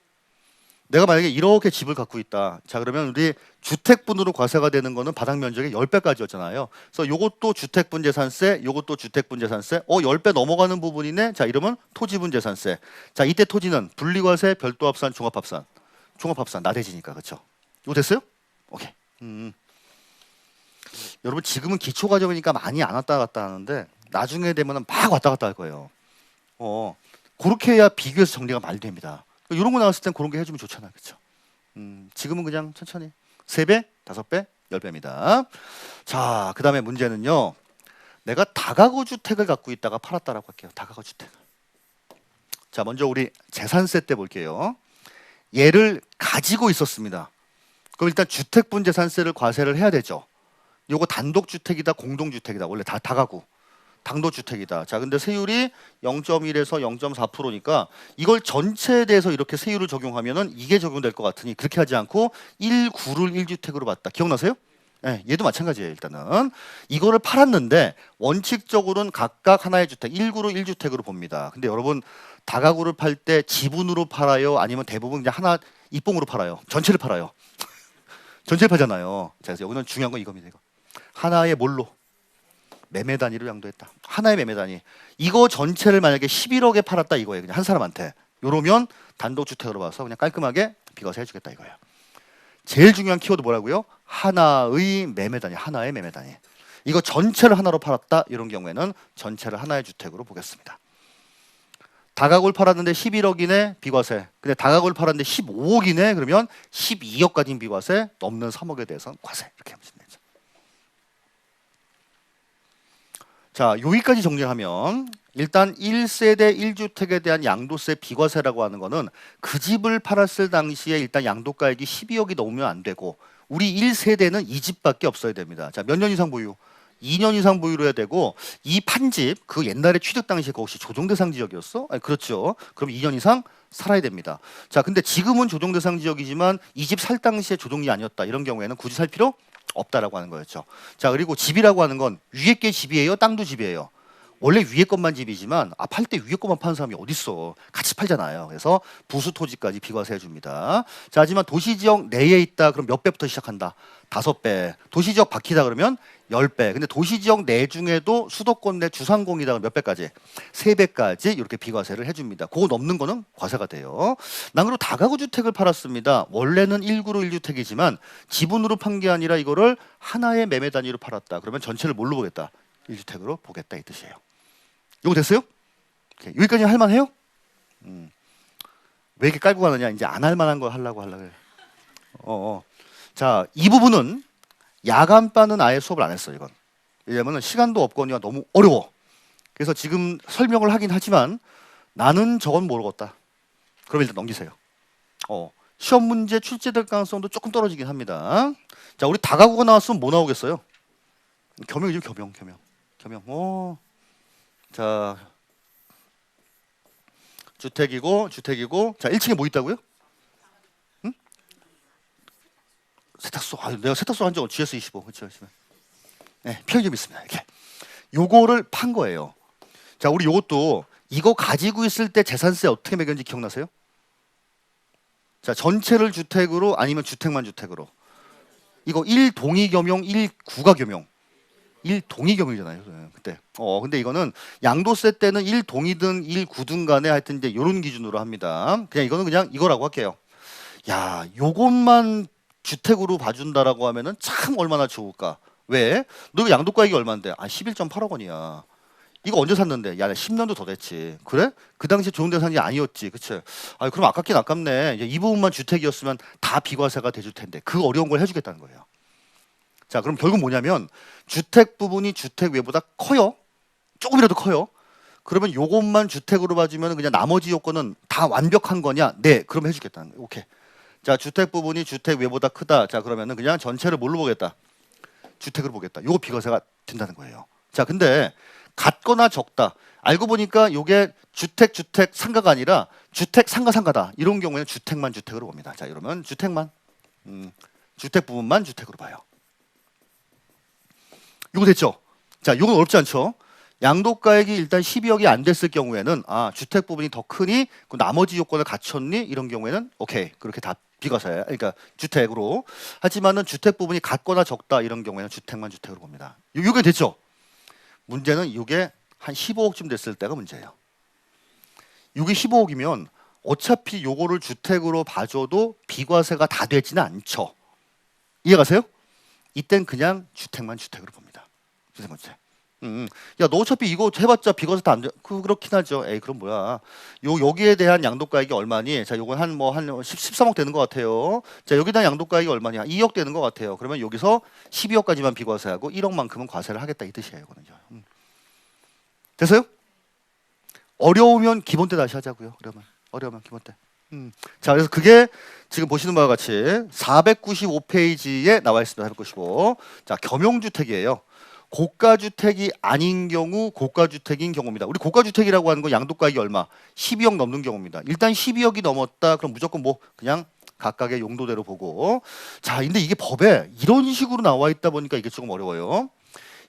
내가 만약에 이렇게 집을 갖고 있다. 자, 그러면 우리 주택분으로 과세가 되는 거는 바닥 면적의 10배까지였잖아요. 그래서 요것도 주택분 재산세, 요것도 주택분 재산세. 10배 넘어가는 부분이네. 자, 이러면 토지분 재산세. 자, 이때 토지는 분리과세, 별도합산, 종합합산. 종합합산 나대지니까. 그렇죠? 이거 됐어요? 오케이. 여러분 지금은 기초과정이니까 많이 안 왔다 갔다 하는데 나중에 되면은 막 왔다 갔다 할 거예요. 그렇게 해야 비교해서 정리가 많이 됩니다. 이런 거 나왔을 땐 그런 게 해주면 좋잖아요. 그렇죠? 지금은 그냥 천천히 3배, 5배, 10배입니다. 자, 그 다음에 문제는요. 내가 다가구 주택을 갖고 있다가 팔았다라고 할게요. 다가구 주택. 자, 먼저 우리 재산세 때 볼게요. 얘를 가지고 있었습니다. 그럼 일단 주택분 재산세를 과세를 해야 되죠. 요거 단독주택이다, 공동주택이다. 원래 다 다가구. 당도주택이다. 자, 근데 세율이 0.1에서 0.4%니까 이걸 전체에 대해서 이렇게 세율을 적용하면은 이게 적용될 것 같으니 그렇게 하지 않고 1구를 1주택으로 봤다. 기억나세요? 네, 얘도 마찬가지예요. 일단은 이거를 팔았는데 원칙적으로는 각각 하나의 주택 1구를 1주택으로 봅니다. 근데 여러분 다가구를 팔 때 지분으로 팔아요? 아니면 대부분 그냥 하나 입봉으로 팔아요? 전체를 팔아요. 전체를 팔잖아요. 자, 그래서 여기는 중요한 건 이겁니다. 이거. 하나의 뭘로? 매매 단위로 양도했다. 하나의 매매 단위. 이거 전체를 만약에 11억에 팔았다 이거예요. 그냥 한 사람한테. 요러면 단독주택으로 봐서 그냥 깔끔하게 비과세 해주겠다 이거예요. 제일 중요한 키워드 뭐라고요? 하나의 매매 단위. 하나의 매매 단위. 이거 전체를 하나로 팔았다. 이런 경우에는 전체를 하나의 주택으로 보겠습니다. 다가구를 팔았는데 11억이네 비과세. 근데 다가구를 팔았는데 15억이네 그러면 12억까지는 비과세, 넘는 3억에 대해서는 과세. 이렇게 하면 됩니다. 자, 여기까지 정리하면 일단 1세대 1주택에 대한 양도세 비과세라고 하는 거는 그 집을 팔았을 당시에 일단 양도가액이 12억이 넘으면 안 되고 우리 1세대는 이 집밖에 없어야 됩니다. 자, 몇 년 이상 보유? 2년 이상 보유로 해야 되고 이 판집 그 옛날에 취득 당시에 그 혹시 조정대상 지역이었어? 아니, 그렇죠. 그럼 2년 이상 살아야 됩니다. 자, 근데 지금은 조정대상 지역이지만 이 집 살 당시에 조정이 아니었다. 이런 경우에는 굳이 살 필요 없다라고 하는 거였죠. 자, 그리고 집이라고 하는 건 위에 게 집이에요, 땅도 집이에요. 원래 위에 것만 집이지만 팔 때 위에 것만 파는 사람이 어딨어. 같이 팔잖아요. 그래서 부수 토지까지 비과세해 줍니다. 자, 하지만 도시지역 내에 있다 그럼 몇 배부터 시작한다? 5배. 도시지역 밖이다 그러면 10배. 근데 도시지역 내 중에도 수도권 내 주상공이다 그러면 몇 배까지? 3배까지 이렇게 비과세를 해줍니다. 그거 넘는 거는 과세가 돼요. 난 그리고 다가구 주택을 팔았습니다. 원래는 1구로 1주택이지만 지분으로 판 게 아니라 이거를 하나의 매매 단위로 팔았다. 그러면 전체를 뭘로 보겠다? 1주택으로 보겠다 이 뜻이에요. 이거 됐어요? 오케이. 여기까지 할만해요? 왜 이렇게 깔고 가느냐? 이제 안 할만한 거 하려고. 자, 이 부분은 야간반은 아예 수업을 안 했어요. 이건 왜냐하면 시간도 없거니와 너무 어려워. 그래서 지금 설명을 하긴 하지만 나는 저건 모르겠다. 그럼 일단 넘기세요. 시험 문제 출제될 가능성도 조금 떨어지긴 합니다. 자, 우리 다가구가 나왔으면 뭐 나오겠어요? 겸용이죠, 겸용. 자, 주택이고. 자, 1층에 뭐 있다고요? 응? 세탁소. 내가 세탁소 한 적 GS25. 그렇죠. 네, 편의점 있습니다. 이렇게. 요거를 판 거예요. 자, 우리 요것도 이거 가지고 있을 때 재산세 어떻게 매겼는지 기억나세요? 자, 전체를 주택으로 아니면 주택만 주택으로. 이거 1동의 겸용, 1구가 겸용. 1동의 겸용이잖아요. 그때. 근데 이거는 양도세 때는 1동이든 1구든 간에 하여튼 이제 요런 기준으로 합니다. 그냥 이거는 그냥 이거라고 할게요. 야, 요것만 주택으로 봐준다라고 하면은 참 얼마나 좋을까. 왜? 너 이거 양도가액이 얼마인데? 11.8억 원이야. 이거 언제 샀는데? 야, 10년도 더 됐지. 그래? 그 당시에 좋은 데 산 게 아니었지. 그치? 그럼 아깝긴 아깝네. 이제 이 부분만 주택이었으면 다 비과세가 돼줄 텐데. 그 어려운 걸 해주겠다는 거예요. 자, 그럼 결국 뭐냐면 주택 부분이 주택 외보다 커요. 조금이라도 커요. 그러면 요것만 주택으로 봐주면 그냥 나머지 요건은 다 완벽한 거냐? 네, 그럼 해주겠다는 거예요. 오케이. 자, 주택 부분이 주택 외보다 크다. 자, 그러면은 그냥 전체를 뭘로 보겠다? 주택으로 보겠다. 요거 비과세가 된다는 거예요. 자, 근데 같거나 적다. 알고 보니까 요게 주택 상가가 아니라 주택 상가다. 이런 경우에는 주택만 주택으로 봅니다. 자, 이러면 주택만 주택 부분만 주택으로 봐요. 이거 됐죠? 자, 이건 어렵지 않죠? 양도가액이 일단 12억이 안 됐을 경우에는 주택 부분이 더 크니 그 나머지 요건을 갖췄니? 이런 경우에는 오케이. 그렇게 다 비과세야. 그러니까 주택으로. 하지만은 주택 부분이 같거나 적다 이런 경우에는 주택만 주택으로 봅니다. 이게 됐죠? 문제는 이게 한 15억쯤 됐을 때가 문제예요. 이게 15억이면 어차피 요거를 주택으로 봐줘도 비과세가 다 되지는 않죠. 이해가세요? 이땐 그냥 주택만 주택으로 봅니다. 주택만 주택. 야, 너 어차피 이거 해봤자 비과세 다 안 돼. 그렇긴 하죠. 에이, 그럼 뭐야. 여기에 대한 양도가액이 얼마니? 자, 요건 한 13억 되는 것 같아요. 자, 여기에 대한 양도가액이 얼마냐? 2억 되는 것 같아요. 그러면 여기서 12억까지만 비과세하고 1억만큼은 과세를 하겠다 이 뜻이에요. 이거는요. 됐어요? 어려우면 기본 때 다시 하자고요. 어려우면 기본 때. 자, 그래서 그게 지금 보시는 바와 같이 495페이지에 나와 있습니다. 495. 자, 겸용주택이에요. 고가주택이 아닌 경우 고가주택인 경우입니다. 우리 고가주택이라고 하는 건 양도가액이 얼마? 12억 넘는 경우입니다. 일단 12억이 넘었다. 그럼 무조건 그냥 각각의 용도대로 보고. 자, 근데 이게 법에 이런 식으로 나와 있다 보니까 이게 조금 어려워요.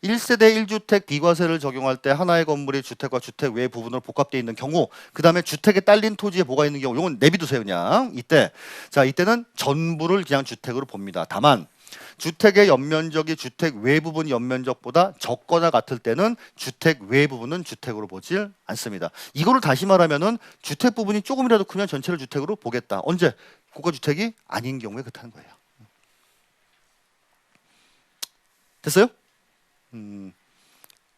1세대 1주택 비과세를 적용할 때 하나의 건물이 주택과 주택 외 부분으로 복합되어 있는 경우, 그 다음에 주택에 딸린 토지에 뭐가 있는 경우, 이건 내비두세요 그냥. 이때는 전부를 그냥 주택으로 봅니다. 다만 주택의 연면적이 주택 외 부분 연면적보다 적거나 같을 때는 주택 외 부분은 주택으로 보질 않습니다. 이거를 다시 말하면은 주택 부분이 조금이라도 크면 전체를 주택으로 보겠다. 언제? 고가주택이 아닌 경우에 그렇다는 거예요. 됐어요?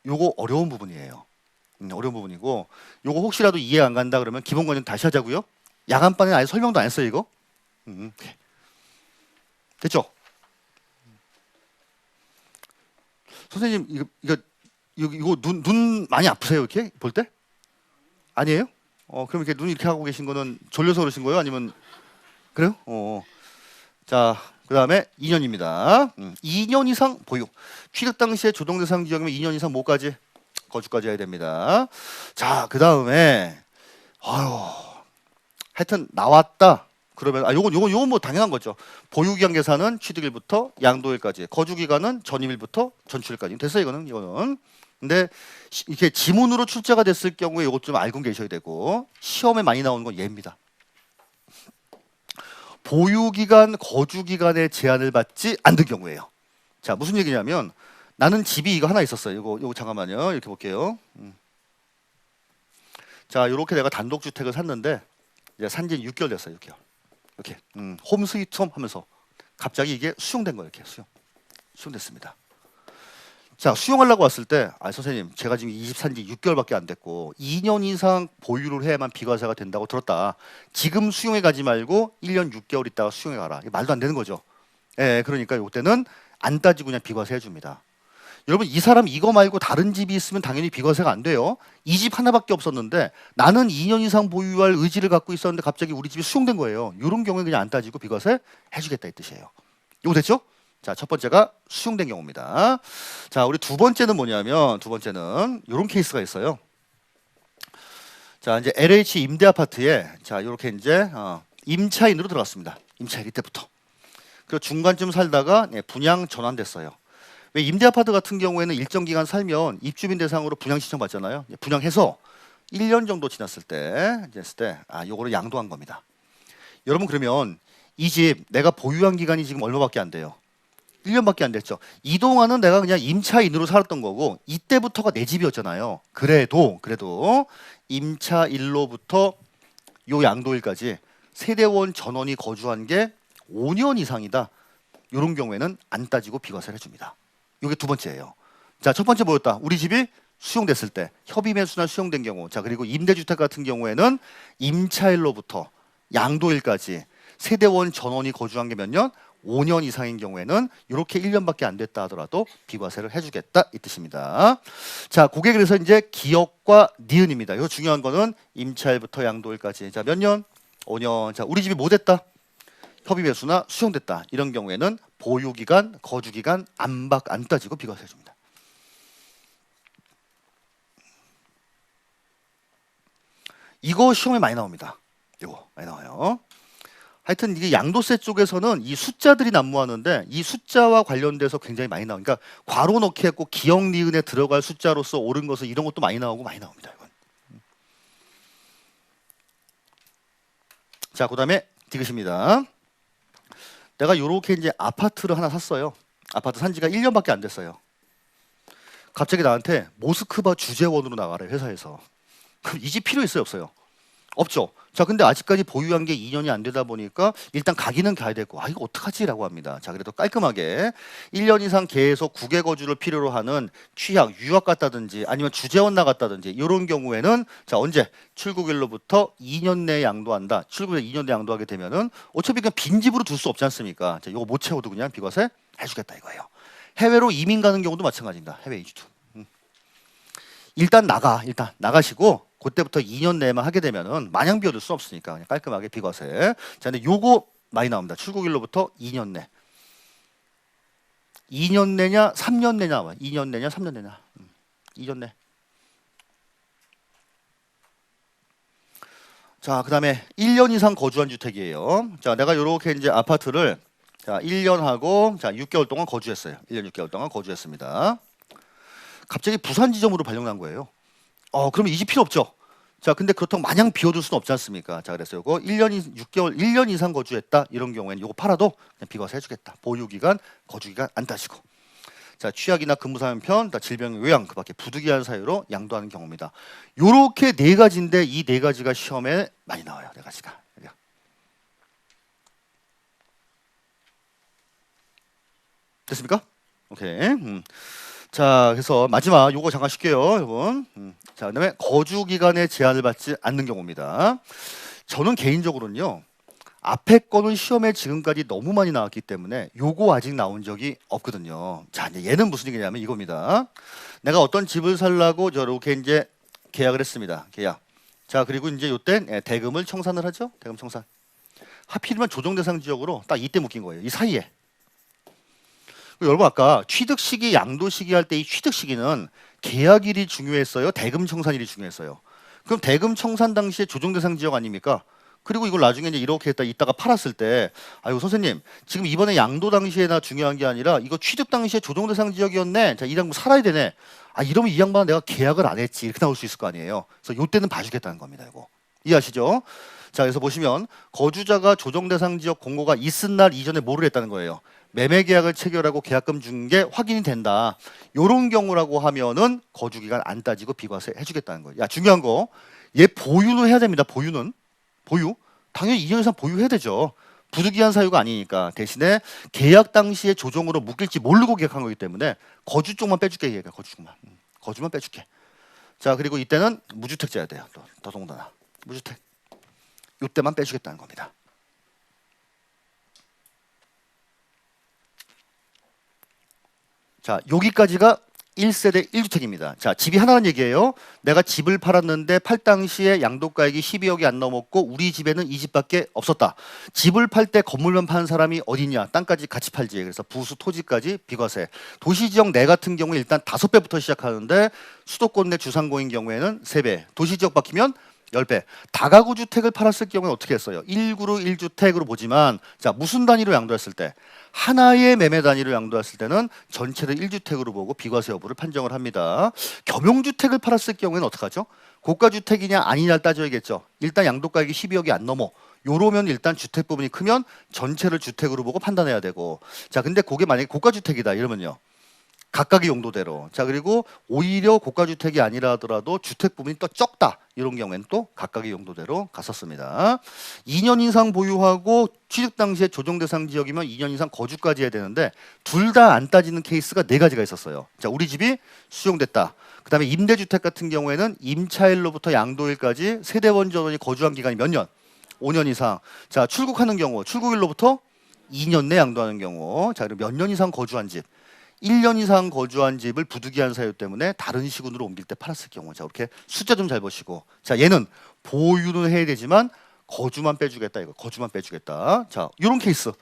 요거 어려운 부분이에요. 어려운 부분이고, 요거 혹시라도 이해 안 간다 그러면 기본 과정 다시 하자고요. 야간반에 아예 설명도 안 했어요 이거. 됐죠? 선생님 이거 눈 많이 아프세요 이렇게 볼 때? 아니에요? 그럼 이렇게 눈 이렇게 하고 계신 거는 졸려서 그러신 거예요? 아니면 그래요? 자, 그 다음에 2년입니다. 2년 이상 보유. 취득 당시에 조정 대상 지역이면 2년 이상 뭐까지? 거주까지 해야 됩니다. 자, 그 다음에 하여튼 나왔다. 그러면 요건 뭐 당연한 거죠. 보유기간 계산은 취득일부터 양도일까지, 거주기간은 전임일부터 전출일까지. 됐어요, 이거는. 근데 이렇게 지문으로 출제가 됐을 경우에 이것 좀 알고 계셔야 되고, 시험에 많이 나오는 건 얘입니다. 보유기간, 거주기간에 제한을 받지 않는 경우예요. 자, 무슨 얘기냐면 나는 집이 이거 하나 있었어요. 이거 잠깐만요. 이렇게 볼게요. 자, 이렇게 내가 단독주택을 샀는데 이제 산지 6개월 됐어요. 6개월. 이렇게 홈 스위트 홈 하면서 갑자기 이게 수용된 거예요. 이렇게 수용됐습니다. 자, 수용하려고 왔을 때 선생님 제가 지금 이 집 산지 6개월밖에 안 됐고 2년 이상 보유를 해야만 비과세가 된다고 들었다. 지금 수용해 가지 말고 1년 6개월 있다가 수용해 가라. 이게 말도 안 되는 거죠. 예, 그러니까 이때는 안 따지고 그냥 비과세 해줍니다. 여러분, 이 사람 이거 말고 다른 집이 있으면 당연히 비과세가 안 돼요. 이 집 하나밖에 없었는데 나는 2년 이상 보유할 의지를 갖고 있었는데 갑자기 우리 집이 수용된 거예요. 이런 경우에 그냥 안 따지고 비과세 해주겠다 이 뜻이에요. 이거 됐죠? 자, 첫 번째가 수용된 경우입니다. 자, 우리 두 번째는 뭐냐면, 두 번째는 이런 케이스가 있어요. 자, 이제 LH 임대 아파트에 자, 이렇게 이제 임차인으로 들어갔습니다. 임차인 이때부터. 그리고 중간쯤 살다가 분양 전환됐어요. 왜 임대 아파트 같은 경우에는 일정 기간 살면 입주민 대상으로 분양 신청 받잖아요. 분양해서 1년 정도 지났을 때 요거를 양도한 겁니다. 여러분, 그러면 이 집 내가 보유한 기간이 지금 얼마밖에 안 돼요? 1년밖에 안 됐죠. 이동안은 내가 그냥 임차인으로 살았던 거고 이때부터가 내 집이었잖아요. 그래도 임차일로부터 요 양도일까지 세대원 전원이 거주한 게 5년 이상이다. 이런 경우에는 안 따지고 비과세를 해줍니다. 이게 두 번째예요. 자, 첫 번째 뭐였다? 우리 집이 수용됐을 때 협의 매수나 수용된 경우. 자, 그리고 임대주택 같은 경우에는 임차일로부터 양도일까지 세대원 전원이 거주한 게 몇 년? 5년 이상인 경우에는 이렇게 1년밖에 안 됐다 하더라도 비과세를 해주겠다 이 뜻입니다. 자, 그게 그래서 이제 기역과 니은입니다. 이거 중요한 거는 임차일부터 양도일까지. 자, 몇 년? 5년. 자, 우리 집이 뭐 됐다? 협의 매수나 수용됐다. 이런 경우에는 보유기간, 거주기간 안 따지고 비과세 해줍니다. 이거 시험에 많이 나옵니다. 이거 많이 나와요. 하여튼 이게 양도세 쪽에서는 이 숫자들이 난무하는데 이 숫자와 관련돼서 굉장히 많이 나오니까 괄호 넣기 했고 기역 니은에 들어갈 숫자로서 옳은 것은 이런 것도 많이 나오고 많이 나옵니다. 이건. 자, 그다음에 디귿입니다. 내가 요렇게 이제 아파트를 하나 샀어요. 아파트 산 지가 1년밖에 안 됐어요. 갑자기 나한테 모스크바 주재원으로 나가래, 회사에서. 그럼 이 집 필요 있어요, 없어요? 없죠. 자, 근데 아직까지 보유한 게 2년이 안 되다 보니까 일단 가기는 가야 되고, 이거 어떡하지라고 합니다. 자, 그래도 깔끔하게 1년 이상 계속 국외 거주를 필요로 하는 취약, 유학 갔다든지 아니면 주재원 나갔다든지 이런 경우에는 자, 언제? 출국일로부터 2년 내에 양도한다. 출국일 2년 내에 양도하게 되면은 어차피 그냥 빈집으로 둘 수 없지 않습니까? 자, 이거 못 채워도 그냥 비과세 해주겠다 이거예요. 해외로 이민 가는 경우도 마찬가지입니다. 해외 이주도. 일단 나가시고 그때부터 2년 내만 하게 되면은 마냥 비워둘 수 없으니까 그냥 깔끔하게 비과세. 자, 근데 요거 많이 나옵니다. 출국일로부터 2년 내. 2년 내냐, 3년 내냐, 2년 내냐, 3년 내냐. 2년 내. 자, 그다음에 1년 이상 거주한 주택이에요. 자, 내가 요렇게 이제 아파트를 자, 1년 하고 자, 6개월 동안 거주했어요. 1년 6개월 동안 거주했습니다. 갑자기 부산 지점으로 발령난 거예요. 그러면 이 집 필요 없죠. 자, 근데 그렇다고 마냥 비워둘 수는 없지 않습니까? 자, 그래서 요거 1년 이상 거주했다 이런 경우에는 요거 팔아도 그냥 비과세 해주겠다. 보유기간, 거주기간 안 따지고. 자, 취약이나 근무사면편, 질병 요양 그밖에 부득이한 사유로 양도하는 경우입니다. 요렇게 네 가지인데 이 네 가지가 시험에 많이 나와요. 네 가지가. 됐습니까? 오케이. 자, 그래서 마지막 요거 잠깐 쉴게요, 여러분. 자, 그다음에 거주 기간에 제한을 받지 않는 경우입니다. 저는 개인적으로는요, 앞에 거는 시험에 지금까지 너무 많이 나왔기 때문에 요거 아직 나온 적이 없거든요. 자, 이제 얘는 무슨 얘기냐면 이겁니다. 내가 어떤 집을 살라고 저렇게 이제 계약을 했습니다. 계약. 자, 그리고 이제 요때 대금을 청산을 하죠. 대금 청산. 하필이면 조정 대상 지역으로 딱 이때 묶인 거예요. 이 사이에. 여러분, 아까 취득 시기, 양도 시기 할 때 이 취득 시기는 계약일이 중요했어요? 대금 청산일이 중요했어요? 그럼 대금 청산 당시에 조정 대상 지역 아닙니까? 그리고 이걸 나중에 이제 이렇게 했다 이따가 팔았을 때 아유 선생님 지금 이번에 양도 당시에나 중요한 게 아니라 이거 취득 당시에 조정 대상 지역이었네. 자, 이 양반 살아야 되네. 아 이러면 이 양반은 내가 계약을 안 했지 이렇게 나올 수 있을 거 아니에요. 그래서 요때는 봐주겠다는 겁니다. 이거 이해하시죠? 자 그래서 보시면 거주자가 조정 대상 지역 공고가 있은 날 이전에 뭐를 했다는 거예요. 매매 계약을 체결하고 계약금 준 게 확인이 된다. 요런 경우라고 하면은 거주 기간 안 따지고 비과세 해주겠다는 거예요. 야 중요한 거 얘 보유는 해야 됩니다. 보유는 보유 당연히 2년 이상 보유해야 되죠. 부득이한 사유가 아니니까. 대신에 계약 당시에 조정으로 묶일지 모르고 계약한 거기 때문에 거주 쪽만 빼줄게. 얘가 거주 쪽만 거주만 빼줄게. 자 그리고 이때는 무주택자야 돼요. 또 더더군다나 무주택 이때만 빼주겠다는 겁니다. 자 여기까지가 1세대 1주택입니다. 자 집이 하나는 얘기예요. 내가 집을 팔았는데 팔 당시에 양도가액이 12억이 안 넘었고 우리 집에는 이 집밖에 없었다. 집을 팔 때 건물만 파는 사람이 어디냐. 땅까지 같이 팔지. 그래서 부수 토지까지 비과세. 도시지역 내 같은 경우에 일단 5배부터 시작하는데 수도권 내 주상공인 경우에는 3배. 도시지역 바뀌면 10배. 다가구 주택을 팔았을 경우에 어떻게 했어요? 1구로 1주택으로 보지만 자 무슨 단위로 양도했을 때 하나의 매매 단위로 양도했을 때는 전체를 1주택으로 보고 비과세 여부를 판정을 합니다. 겸용주택을 팔았을 경우에는 어떡하죠? 고가주택이냐 아니냐를 따져야겠죠. 일단 양도가액이 12억이 안 넘어. 요러면 일단 주택 부분이 크면 전체를 주택으로 보고 판단해야 되고 자 근데 그게 만약에 고가주택이다 이러면요. 각각의 용도대로. 자 그리고 오히려 고가주택이 아니라 하더라도 주택 부분이 또 적다. 이런 경우에는 또 각각의 용도대로 갔었습니다. 2년 이상 보유하고 취득 당시에 조정 대상 지역이면 2년 이상 거주까지 해야 되는데 둘 다 안 따지는 케이스가 4가지가 있었어요. 자 우리 집이 수용됐다. 그 다음에 임대주택 같은 경우에는 임차일로부터 양도일까지 세대원 전원이 거주한 기간이 몇 년? 5년 이상. 자 출국하는 경우 출국일로부터 2년 내 양도하는 경우. 자 그리고 몇 년 이상 거주한 집. 1년 이상 거주한 집을 부득이한 사유 때문에 다른 시군으로 옮길 때 팔았을 경우. 자 이렇게 숫자 좀 잘 보시고 자 얘는 보유는 해야 되지만 거주만 빼주겠다. 이거 거주만 빼주겠다. 자 이런 케이스.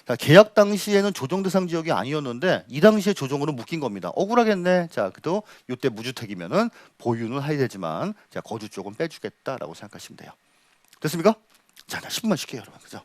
자 계약 당시에는 조정 대상 지역이 아니었는데 이 당시에 조정으로 묶인 겁니다. 억울하겠네. 자 그래도 이때 무주택이면은 보유는 해야 되지만 자 거주 쪽은 빼주겠다라고 생각하시면 돼요. 됐습니까? 자 10분만 쉴게요 여러분. 그죠?